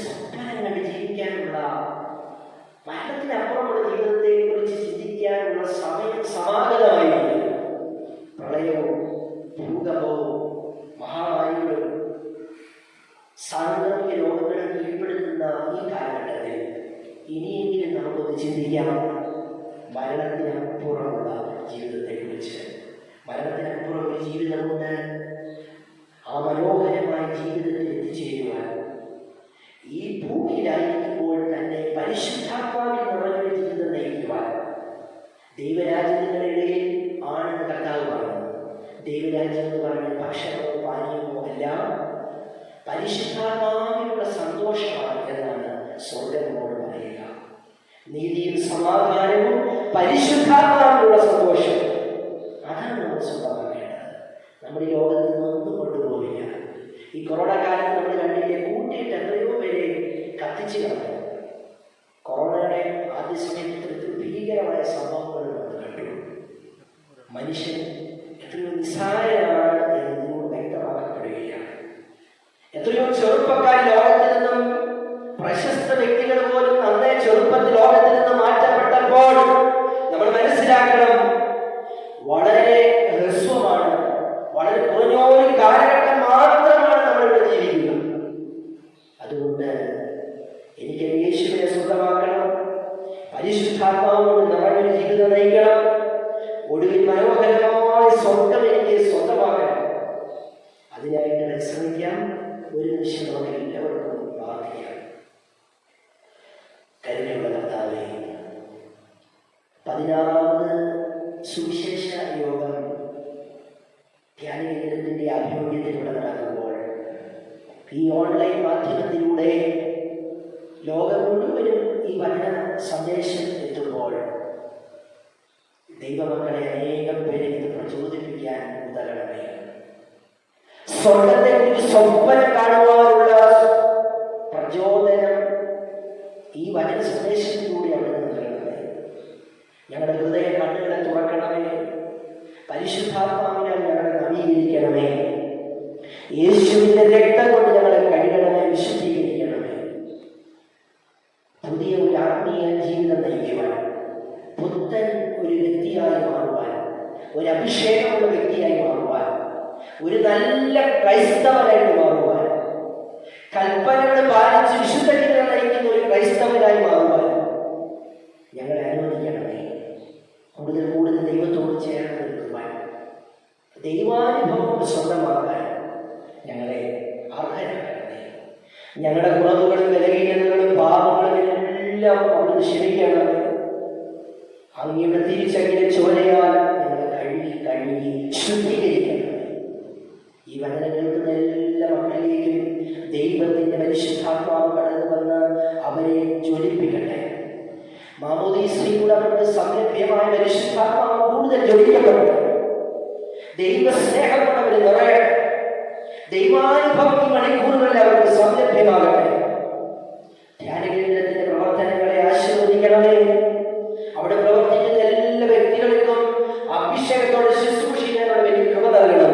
സ്വപ്നം കണ്ട് ജീവിക്കാനുള്ള, മരണത്തിനപ്പുറമുള്ള ജീവിതത്തെ കുറിച്ച് ചിന്തിക്കാനുള്ള സമയം സമാഗതമായിരുന്നു. പ്രളയവും ഭൂകമ്പവും മഹാമാരികളും സാങ്കേതിക രോഗങ്ങളെ കീഴ്പ്പെടുത്തുന്ന ഈ കാലഘട്ടത്തിൽ ഇനിയെങ്കിലും നമുക്കൊന്ന് ചിന്തിക്കാം മരണത്തിനപ്പുറമുള്ള ജീവിതത്തെക്കുറിച്ച്. മരണത്തിനപ്പുറം ഒരു ജീവിതമുണ്ട്. ആ മനോഹരമായ ജീവിതത്തിൽ എത്തിച്ചേരുവാൻ ഈ ഭൂമിയിലായിരിക്കുമ്പോൾ തന്നെ പരിശുദ്ധാത്മാവിൽ നിറഞ്ഞൊരു ജീവിതം നയിക്കുവാൻ ദൈവരാജ്യങ്ങളുടെ ഇടയിൽ ആണെന്ന് കർത്താവ് പറഞ്ഞു. ദൈവരാജ്യം എന്ന് പറയുന്നത് ഭക്ഷണമോ പാനീയമോ അല്ല, പരിശുദ്ധാത്മാവിലുള്ള സന്തോഷമാണ് എന്നാണ് സ്വർഗ്ഗനോട് പറയുക. നീതിയും സമാധാനവും പരിശുദ്ധാത്മാവിലുള്ള സന്തോഷം, അതാണ് നമ്മൾ സ്വന്തമാക്കേണ്ടത്. നമ്മുടെ ലോകത്തിൽ നിന്നൊന്നും കൊണ്ടുപോകില്ല. ഈ കൊറോണ കാലത്ത് നമ്മൾ കണ്ടില്ലേ, കൂട്ടിയിട്ട് എത്രയോ പേരെ കത്തിച്ചു കളഞ്ഞു. കൊറോണയുടെ ആദ്യ സമയത്ത് ഭീകരമായ സംഭവങ്ങൾ നമ്മൾ കണ്ടു. മനുഷ്യൻ എത്രയോ നിസ്സാരമാണ് എന്നതിനോട് വ്യക്തമാക്കപ്പെടുകയാണ്. എത്രയോ ചെറുപ്പക്കാർ ലോകത്തിൽ നിന്നും, പ്രശസ്ത വ്യക്തികൾ പോലും അന്നേ ചെറുപ്പത്തിൽ ലോകത്തിൽ നിന്ന് മാറ്റപ്പെട്ടപ്പോൾ നമ്മൾ മനസ്സിലാക്കണം, വളരെ ഹ്രസ്വമാണ്, വളരെ കുറഞ്ഞൊരു കാലഘട്ടം മാത്രമാണ് നമ്മളിവിടെ ജീവിക്കുന്നത്. അതുകൊണ്ട് എനിക്ക് യേശുവിനെ സ്വന്തമാക്കണം, പരിശുദ്ധാത്മാവോട് നമ്മളൊരു ജീവിതം നയിക്കണം, ഒടുവിൽ മനോഹരമായ സ്വർഗം എനിക്ക് സ്വന്തമാക്കണം. അതിനായിട്ട് പരിശ്രമിക്കാം. ഒരു നിമിഷം നമുക്ക് എല്ലാവർക്കും പ്രാർത്ഥിക്കാം. കരുണയുള്ള കർത്താവേ, 16ാമത് സുവിശേഷ യോഗം ധ്യാനകേന്ദ്രത്തിന്റെ ആഭിമുഖ്യത്തിലൂടെ നടക്കുമ്പോൾ ഈ ഓൺലൈൻ മാധ്യമത്തിലൂടെ ലോകം മുഴുവനും ഈ വചന സന്ദേശം എത്തുമ്പോൾ ദൈവമക്കളെ അനേകം പേരെ ഇത് പ്രചോദിപ്പിക്കാൻ ഉതകണമേ. സ്വർഗത്തെക്കുറിച്ച് സ്വപ്നം കാണുവാനുള്ള പ്രചോദനം ഈ വചന സന്ദേശത്തിലൂടെ അവിടെ നൽകണമേ. ഞങ്ങളുടെ ഹൃദയ കണ്ണുകളെ തുറക്കണമേ. പരിശുദ്ധാത്മാവിനാൽ ഞങ്ങളെ നവീകരിക്കണമേ. യേശുവിന്റെ രക്തം കൊണ്ട് ഞങ്ങളെ കഴുകണമേ, വിശുദ്ധീകരിക്കണമേ. പുതിയ ഒരു ആത്മീയ ജീവിതം നയിക്കുവാൻ, പുത്തൻ ഒരു വ്യക്തിയായി മാറുവാൻ, ഒരു അഭിഷേകമുള്ള വ്യക്തിയായി മാറുവാൻ, ഒരു നല്ല ക്രൈസ്തവനായിട്ട് മാറുവാൻ, കൽപ്പനകൾ പാലിച്ച് വിശുദ്ധീകരണം നയിക്കുന്ന ഒരു ക്രൈസ്തവനായി മാറുവാൻ ഞങ്ങളെ അനുവദിക്കണമേ. കൂടുതൽ കൂടുതൽ ദൈവത്തോട് ചേർന്ന് നിൽക്കുവാൻ, ദൈവാനുഭവം സ്വന്തമാക്കാൻ ഞങ്ങളെ അർഹരാക്കണമേ. ഞങ്ങളുടെ കുറവുകളും ബലഹീനതകളും പാപങ്ങളും എല്ലാം അവിടുന്ന് ക്ഷമിക്കണമേ. അങ്ങയുടെ തിരിച്ചങ്ങിലെ ചോരയാൽ ഞങ്ങളെ കഴുകി ശുദ്ധീകരിക്കണമേ. ഈ വചനം കേൾക്കുന്ന എല്ലാ മക്കളിലേക്കും ദൈവത്തിന്റെ പരിശുദ്ധാത്മാവ് കടന്നു വന്ന് അവരെ ജ്വലിപ്പിക്കട്ടെ. മാമോദീസയിലൂടെ അവർക്ക് സംരഭ്യമായ പരിശുദ്ധാത്മാവ് കൂടുതൽ ജ്വലിക്കപ്പെടട്ടെ. ദൈവസ്നേഹം കൊണ്ട് അവർ നിറയട്ടെ. ദൈവാനുഭവം ഈ മണിക്കൂറുകളിൽ അവർക്ക് സംരഭ്യമാകട്ടെ. ധ്യാനകേന്ദ്രത്തിന്റെ പ്രവർത്തനങ്ങളെ ആശീർവദിക്കണമേ. അവിടെ പ്രവർത്തിക്കുന്ന എല്ലാ വ്യക്തികൾക്കും അഭിഷേകത്തോടെ ശുശ്രൂഷിക്കാനുള്ള വലിയ കൃപ നൽകണം.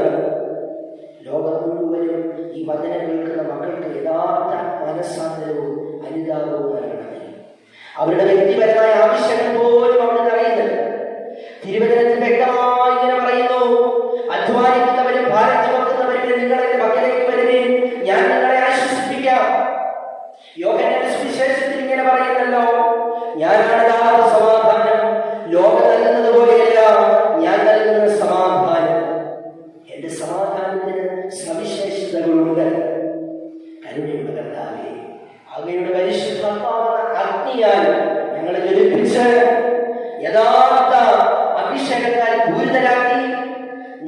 ലോകം മുഴുവനും ഈ വചനം കേൾക്കുന്ന മക്കൾക്ക് യഥാർത്ഥ മനസ്സാന്തരവും അനുതാപവും നൽകണമേ. അവരുടെ വ്യക്തിപരമായ ആവശ്യങ്ങൾ പോലും അവിടെ അറിയുന്നത് തിരുവചനത്തിൽ വ്യക്തമായി ഇങ്ങനെ പറയുന്നു: അധ്വാനിക്കുന്നവരും ഭാരം ചുമക്കുന്നവരും നിങ്ങൾ എന്റെ പക്കലേക്ക് വരുവീൻ, ഞാൻ നിങ്ങളെ ആശ്വസിപ്പിക്കാം. യോഹന്നാൻ സുവിശേഷത്തിൽ ഇങ്ങനെ പറയുന്നല്ലോ: ഞാനാണ് യഥാർത്ഥ സമാധാനം, ലോകം നൽകുന്നത് പോലെയല്ല ഞാൻ നൽകുന്ന സമാധാനം. എന്റെ സമാധാനത്തിന് സവിശേഷതകളുണ്ട്. കരുണയുള്ള കർത്താവേ, അങ്ങയുടെ പരിശുദ്ധാത്മാവായ അഗ്നിയാൽ ഞങ്ങളെ ജ്വലിപ്പിച്ച് യഥാർത്ഥ അഭിഷേകത്താൽ പൂരിതരാക്കി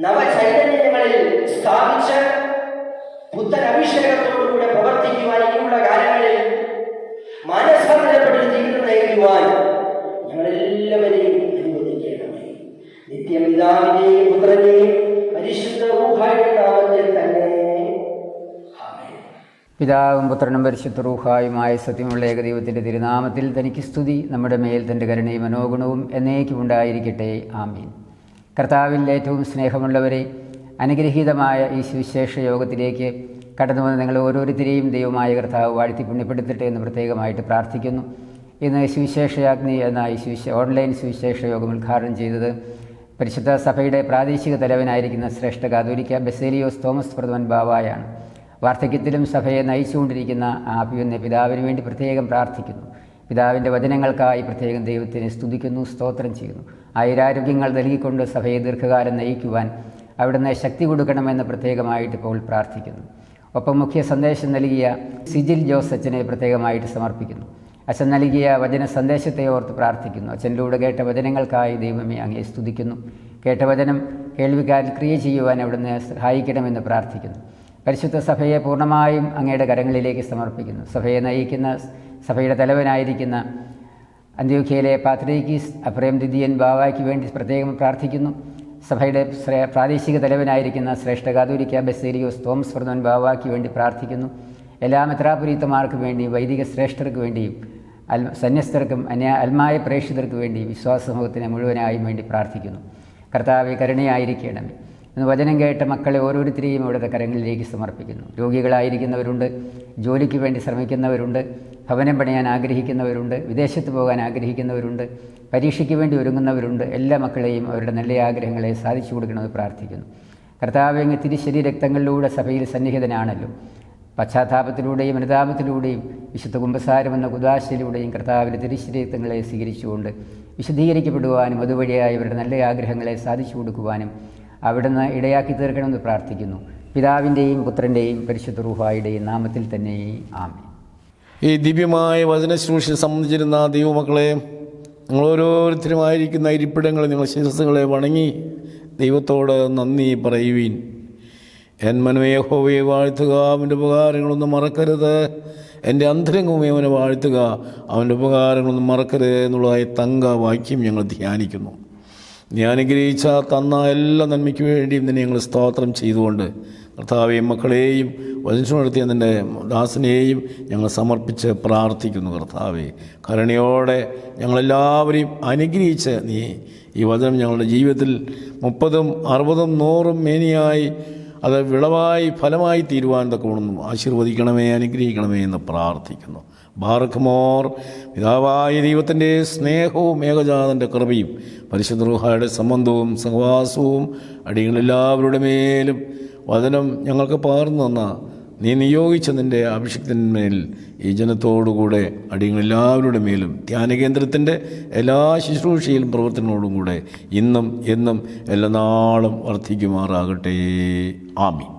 നവചൈതന്യങ്ങളിൽ സ്ഥാപിച്ച് പുത്തൻ അഭിഷേകത്തോടുകൂടെ പ്രവർത്തിക്കുവാൻ ഇനിയുള്ള കാലങ്ങളിൽ മനസ്സറിയപ്പെട്ട ജീവിതം നയിക്കുവാൻ ഞങ്ങളെല്ലാവരെയും അനുവദിക്കണമേ. നിത്യം പിതാവിന്റെയും പുത്രന്റെയും പരിശുദ്ധ റൂഹായുടെ നാമത്തിൽ തന്നെ. പിതാവും പുത്രനും പരിശുദ്ധ റൂഹായുമായ സത്യമുള്ള ഏകദൈവത്തിൻ്റെ തിരുനാമത്തിൽ തനിക്ക് സ്തുതി. നമ്മുടെ മേൽ തൻ്റെ കരുണയും മനോഗുണവും എന്നേക്കും ഉണ്ടായിരിക്കട്ടെ. ആമീൻ. കർത്താവിൽ ഏറ്റവും സ്നേഹമുള്ളവരെ, അനുഗ്രഹീതമായ ഈ സുവിശേഷ യോഗത്തിലേക്ക് കടന്നു വന്ന് നിങ്ങൾ ഓരോരുത്തരെയും ദൈവമായ കർത്താവ് വാഴ്ത്തി പുണ്യപ്പെടുത്തട്ടെ എന്ന് പ്രത്യേകമായിട്ട് പ്രാർത്ഥിക്കുന്നു. ഇന്ന് സുവിശേഷയാഗ്നി എന്ന ഈ ഓൺലൈൻ സുവിശേഷ യോഗം ഉദ്ഘാടനം ചെയ്തത് പരിശുദ്ധ സഭയുടെ പ്രാദേശിക തലവനായിരിക്കുന്ന ശ്രേഷ്ഠ കാതോലിക്ക ബസേലിയോസ് തോമസ് പ്രഥമൻ ബാവായാണ്. വാർദ്ധക്യത്തിലും സഭയെ നയിച്ചുകൊണ്ടിരിക്കുന്ന അഭിവന്യ പിതാവിന് വേണ്ടി പ്രത്യേകം പ്രാർത്ഥിക്കുന്നു. പിതാവിൻ്റെ വചനങ്ങൾക്കായി പ്രത്യേകം ദൈവത്തിനെ സ്തുതിക്കുന്നു, സ്തോത്രം ചെയ്യുന്നു. ആയുരാരോഗ്യങ്ങൾ നൽകിക്കൊണ്ട് സഭയെ ദീർഘകാലം നയിക്കുവാൻ അവിടുന്ന് ശക്തി കൊടുക്കണമെന്ന് പ്രത്യേകമായിട്ട് ഇപ്പോൾ പ്രാർത്ഥിക്കുന്നു. ഒപ്പം മുഖ്യ സന്ദേശം നൽകിയ സിജിൽ ജോസ് അച്ഛനെ പ്രത്യേകമായിട്ട് സമർപ്പിക്കുന്നു. അച്ഛൻ നൽകിയ വചന സന്ദേശത്തെ ഓർത്ത് പ്രാർത്ഥിക്കുന്നു. അച്ഛനിലൂടെ കേട്ട വചനങ്ങൾക്കായി ദൈവമേ അങ്ങയെ സ്തുതിക്കുന്നു. കേട്ട വചനം കേൾവിക്കാരിൽ ക്രിയ ചെയ്യുവാൻ അവിടുന്ന് സഹായിക്കണമെന്ന് പ്രാർത്ഥിക്കുന്നു. പരിശുദ്ധ സഭയെ പൂർണ്ണമായും അങ്ങയുടെ കരങ്ങളിലേക്ക് സമർപ്പിക്കുന്നു. സഭയെ നയിക്കുന്ന സഭയുടെ തലവനായിരിക്കുന്ന അന്ത്യോഖ്യയിലെ പാത്രീക്കീസ് അപ്രേം ദിദിയൻ ബാവായ്ക്ക് വേണ്ടി പ്രത്യേകം പ്രാർത്ഥിക്കുന്നു. സഭയുടെ പ്രാദേശിക തലവനായിരിക്കുന്ന ശ്രേഷ്ഠ കാതോലിക്ക ബസേലിയോസ് തോമസ് പ്രഥമൻ ബാവായ്ക്ക് വേണ്ടി പ്രാർത്ഥിക്കുന്നു. എല്ലാ മെത്രാപൊലീത്തമാർക്ക് വേണ്ടിയും വൈദിക ശ്രേഷ്ഠർക്ക് വേണ്ടിയും സന്യസ്തർക്കും അൽമായ പ്രേക്ഷിതർക്ക് വേണ്ടി വിശ്വാസ സമൂഹത്തിന് മുഴുവനായും വേണ്ടി പ്രാർത്ഥിക്കുന്നു. കർത്താവെ കരുണയായിരിക്കണമേ. ഇന്ന് വചനം കേട്ട മക്കളെ ഓരോരുത്തരെയും അവിടുത്തെ കരങ്ങളിലേക്ക് സമർപ്പിക്കുന്നു. രോഗികളായിരിക്കുന്നവരുണ്ട്, ജോലിക്ക് വേണ്ടി ശ്രമിക്കുന്നവരുണ്ട്, ഭവനം പണിയാൻ ആഗ്രഹിക്കുന്നവരുണ്ട്, വിദേശത്ത് പോകാൻ ആഗ്രഹിക്കുന്നവരുണ്ട്, പരീക്ഷയ്ക്ക് വേണ്ടി ഒരുങ്ങുന്നവരുണ്ട്. എല്ലാ മക്കളെയും അവരുടെ നല്ല ആഗ്രഹങ്ങളെ സാധിച്ചു കൊടുക്കണമെന്ന് പ്രാർത്ഥിക്കുന്നു. കർത്താവെ, അങ്ങ് തിരുശരീര രക്തങ്ങളിലൂടെ സഭയിൽ സന്നിഹിതനാണല്ലോ. പശ്ചാത്താപത്തിലൂടെയും അനുതാപത്തിലൂടെയും വിശുദ്ധ കുമ്പസാരമെന്ന കുദാശയിലൂടെയും കർത്താവിൻ്റെ തിരുശരീരങ്ങളെ സ്വീകരിച്ചുകൊണ്ട് വിശുദ്ധീകരിക്കപ്പെടുവാനും അതുവഴിയായി അവരുടെ നല്ല ആഗ്രഹങ്ങളെ സാധിച്ചു കൊടുക്കുവാനും അവിടുന്ന് ഇടയാക്കി തീർക്കണമെന്ന് പ്രാർത്ഥിക്കുന്നു. പിതാവിൻ്റെയും പുത്രൻ്റെയും പരിശുദ്ധ റൂഹായുടെയും നാമത്തിൽ തന്നെ ആമേൻ. ഈ ദിവ്യമായ വചനശുശ്രൂഷയെ സംബന്ധിച്ചിരുന്ന ദൈവമക്കളെ, നിങ്ങൾ ഓരോരുത്തരുമായിരിക്കുന്ന ഇരിപ്പിടങ്ങളിൽ നിങ്ങൾ ശിരസ്സുകളെ വണങ്ങി ദൈവത്തോട് നന്ദി പറയുവീൻ. എൻ മനമേ യഹോവയെ വാഴ്ത്തുക, അവൻ്റെ ഉപകാരങ്ങളൊന്നും മറക്കരുത്. എൻ്റെ അന്തരംഗമേ അവനെ വാഴ്ത്തുക, അവൻ്റെ ഉപകാരങ്ങളൊന്നും മറക്കരുത് എന്നുള്ളതായി തങ്ക വാക്യം ഞങ്ങൾ ധ്യാനിക്കുന്നു. നീ അനുഗ്രഹിച്ച തന്ന എല്ലാ നന്മയ്ക്ക് വേണ്ടിയും നിന്നെ ഞങ്ങൾ സ്തോത്രം ചെയ്തുകൊണ്ട് കർത്താവേയും മക്കളെയും വചനം നടത്തിയ നിൻ്റെ ദാസനെയും ഞങ്ങൾ സമർപ്പിച്ച് പ്രാർത്ഥിക്കുന്നു. കർത്താവേ, കരുണയോടെ ഞങ്ങളെല്ലാവരെയും അനുഗ്രഹിച്ച് നീ ഈ വചനം ഞങ്ങളുടെ ജീവിതത്തിൽ 30, 60, 100 മേനിയായി അത് വിളവായി ഫലമായി തീരുവാൻ തക്കവണ്ണം ആശീർവദിക്കണമേ, അനുഗ്രഹിക്കണമേ എന്ന് പ്രാർത്ഥിക്കുന്നു. ബാറക്കുമോർ. പിതാവായ ദൈവത്തിൻ്റെ സ്നേഹവും ഏകജാതൻ്റെ കൃപയും പരിശുദ്ധ റൂഹായുടെ സംബന്ധവും സഹവാസവും അടിയങ്ങളെല്ലാവരുടെ മേലും വചനം ഞങ്ങൾക്ക് പകർന്നു തന്ന നീ നിയോഗിച്ച നിൻ്റെ അഭിഷിക്തന്മേൽ ഈ ജനത്തോടുകൂടെ അടിയങ്ങളെല്ലാവരുടെ മേലും ധ്യാനകേന്ദ്രത്തിൻ്റെ എല്ലാ ശുശ്രൂഷയിലും പ്രവർത്തനങ്ങളോടും കൂടെ ഇന്നും എന്നും എല്ലാ നാളും വർദ്ധിക്കുമാറാകട്ടെ. ആമീൻ.